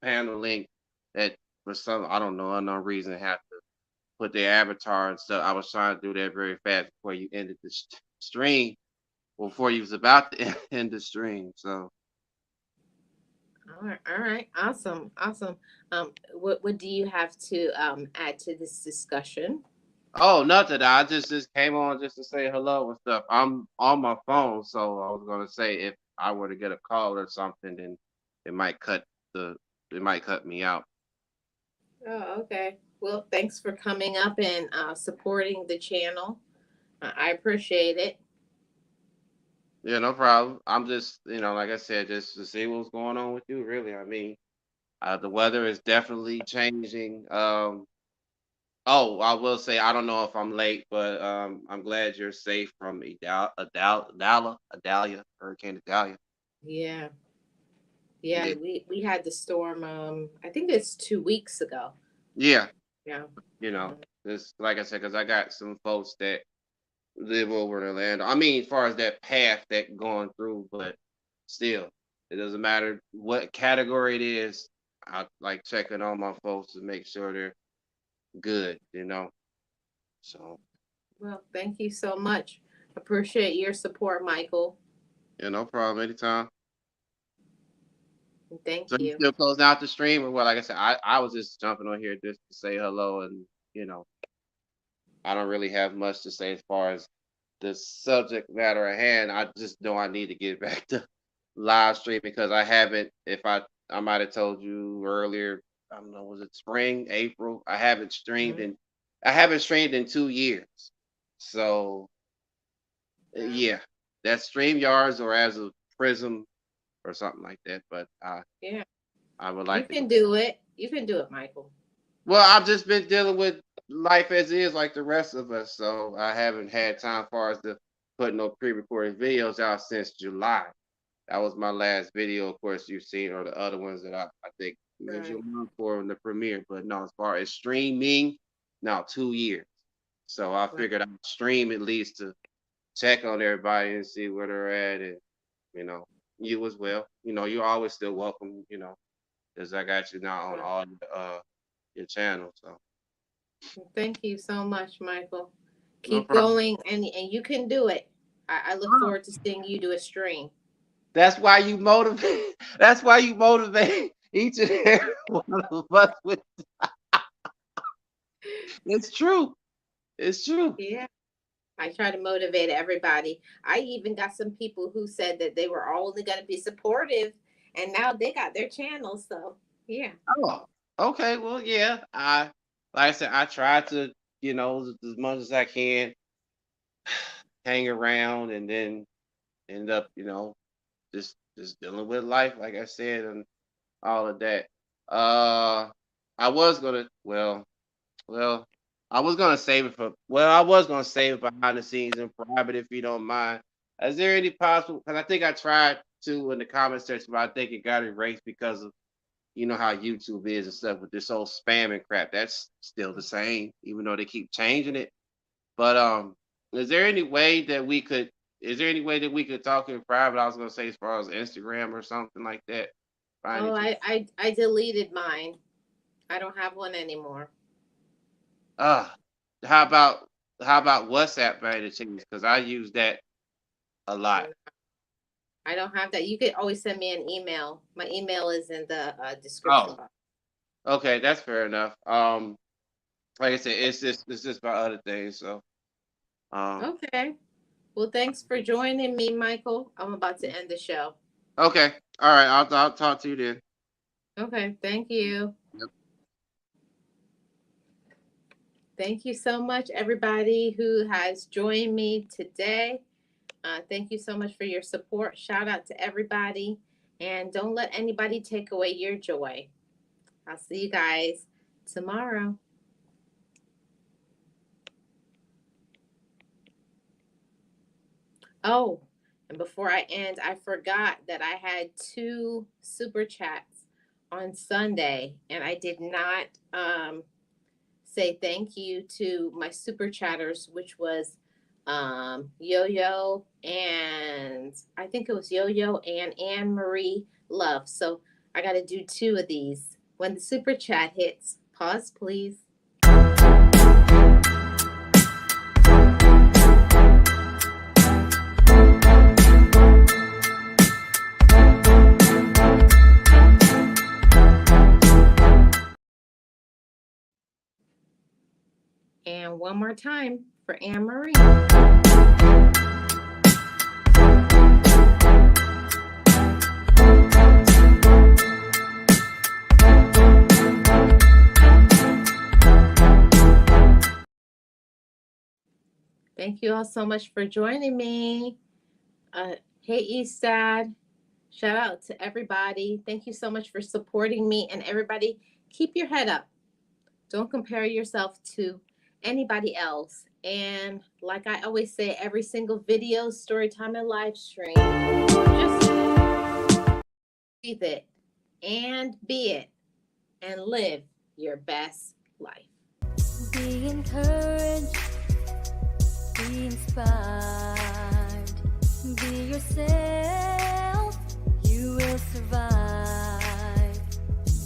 panel link that for some I don't know unknown reason have to put their avatar and stuff. I was trying to do that very fast before you ended the stream, before you was about to end the stream. So All right, awesome, awesome. What do you have to add to this discussion? nothing. I just came on just to say hello and stuff. I'm on my phone, so I was gonna say if I were to get a call or something, then it might cut the it might cut me out. Oh, okay. Well, thanks for coming up and supporting the channel. I appreciate it. Yeah, no problem. I'm just like I said, just to see what's going on with you. Really, I mean, the weather is definitely changing. Oh, I will say I don't know if I'm late, but I'm glad you're safe from Adalia, Hurricane Adalia. Yeah, yeah. Yeah, We had the storm. I think it's 2 weeks ago. yeah. Yeah. You know, Mhm. just like I said, because I got some folks that live over in Orlando. I mean, as far as that path that going through, but still, it doesn't matter what category it is. I like checking on my folks to make sure they're good. So Well, thank you so much. Appreciate your support, Michael. no problem anytime. So Thank you you. still closing out the stream, or well, like I said, I was just jumping on here just to say hello, and I don't really have much to say as far as the subject matter at hand. I just know I need to get back to live stream because I haven't. If I might have told you earlier, I don't know, was it spring, April? Mhm. I haven't streamed in 2 years. So Wow. yeah, that's StreamYards or as a Prism or something like that. But Yeah, I would you like to go. can do it. You can do it, Michael. Well, I've just been dealing with life as is, like the rest of us. So I haven't had time, far as to put no pre-recorded videos out since July. That was my last video, of course, you've seen, or the other ones that I think was Right. your mom for in the premiere. But no, as far as streaming, now 2 years. So I Right. figured I'd stream at least to check on everybody and see where they're at, and you know, you as well. You're always still welcome. Because I got you now on Right. all your channels. So Thank you so much, Michael. no Keep problem. going, and you can do it. I look Oh, forward to seeing you do a stream. that's why you motivate. That's why you motivate each and every one of us. It's true. It's true. Yeah. I try to motivate everybody. I even got some people who said that they were only going to be supportive, and now they got their channels. So, yeah. Oh, okay. Well, yeah. Like I said, I try to, as much as I can, hang around, and then end up, just dealing with life, like I said, and all of that. Uh, I was gonna, well, I was gonna save it for, well, I was gonna save it behind the scenes in private, if you don't mind. Is there any possible? Because I think I tried to in the comment section, but I think it got erased because of how YouTube is and stuff with this whole spam and crap. That's still the same, even though they keep changing it. But is there any way that we could? Is there any way that we could talk in private? I was gonna say as far as Instagram or something like that. By any Oh, chance? I deleted mine. I don't have one anymore. Uh, how about WhatsApp by any chance? Because I use that a lot. Mm, I don't have that. You could always send me an email. My email is in the description Oh, box. okay, that's fair enough. Like I said, it's just my other things. So um, Okay. Well, thanks for joining me, Michael. I'm about to end the show. okay, all right, I'll talk to you then. Okay. Thank you. Yep. Thank you so much, everybody who has joined me today. Thank you so much for your support. Shout out to everybody. And don't let anybody take away your joy. I'll see you guys tomorrow. Oh, and before I end, I forgot that I had two super chats on Sunday, and I did not say thank you to my super chatters, which was Yo Yo and I think it was Yo Yo and Anne Marie Love. So I got to do two of these. When the super chat hits, pause please. And one more time for Anne Marie. Thank you all so much for joining me. Hey, Eastad. Shout out to everybody. Thank you so much for supporting me. And everybody, keep your head up. Don't compare yourself to anybody else. And like I always say, every single video, story time, and live stream, just breathe it and be it and live your best life. Be encouraged, be inspired, be yourself, you will survive.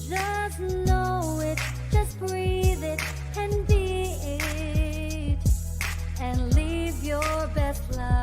Just know it, just breathe it and be it, and live your best life.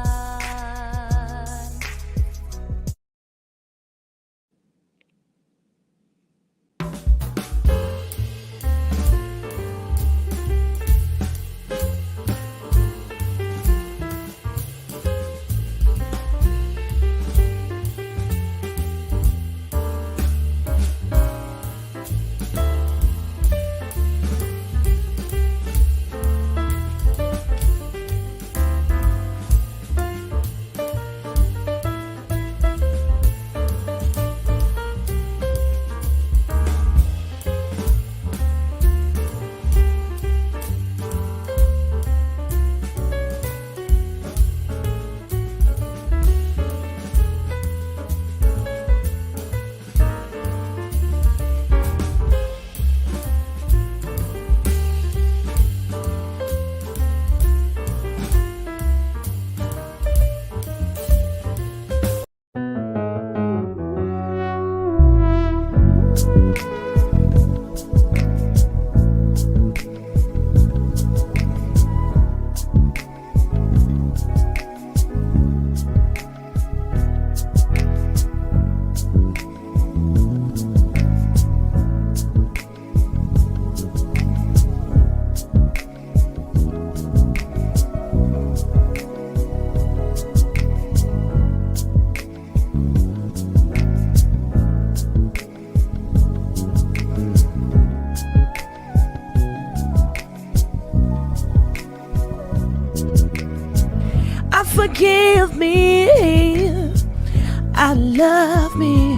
Forgive me, I love me.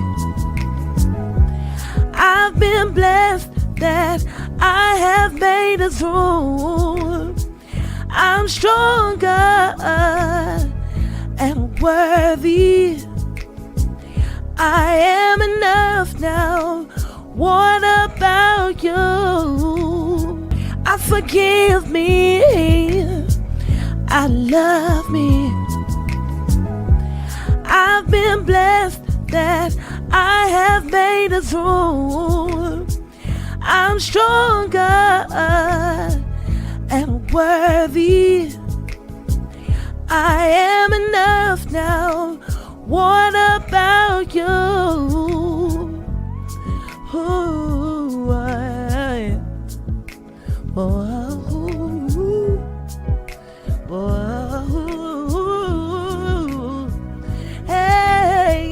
I've been blessed that I have made it through. I'm stronger and worthy. I am enough now. What about you? Forgive me, I love me. I've been blessed that I have made it through. I'm stronger and worthy. I am enough now. What about you? Ooh, hey,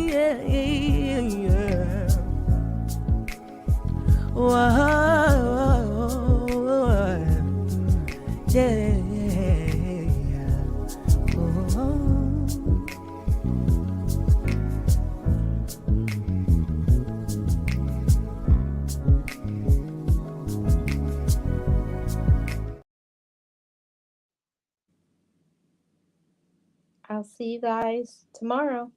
yeah, yeah. Yeah. I'll see you guys tomorrow.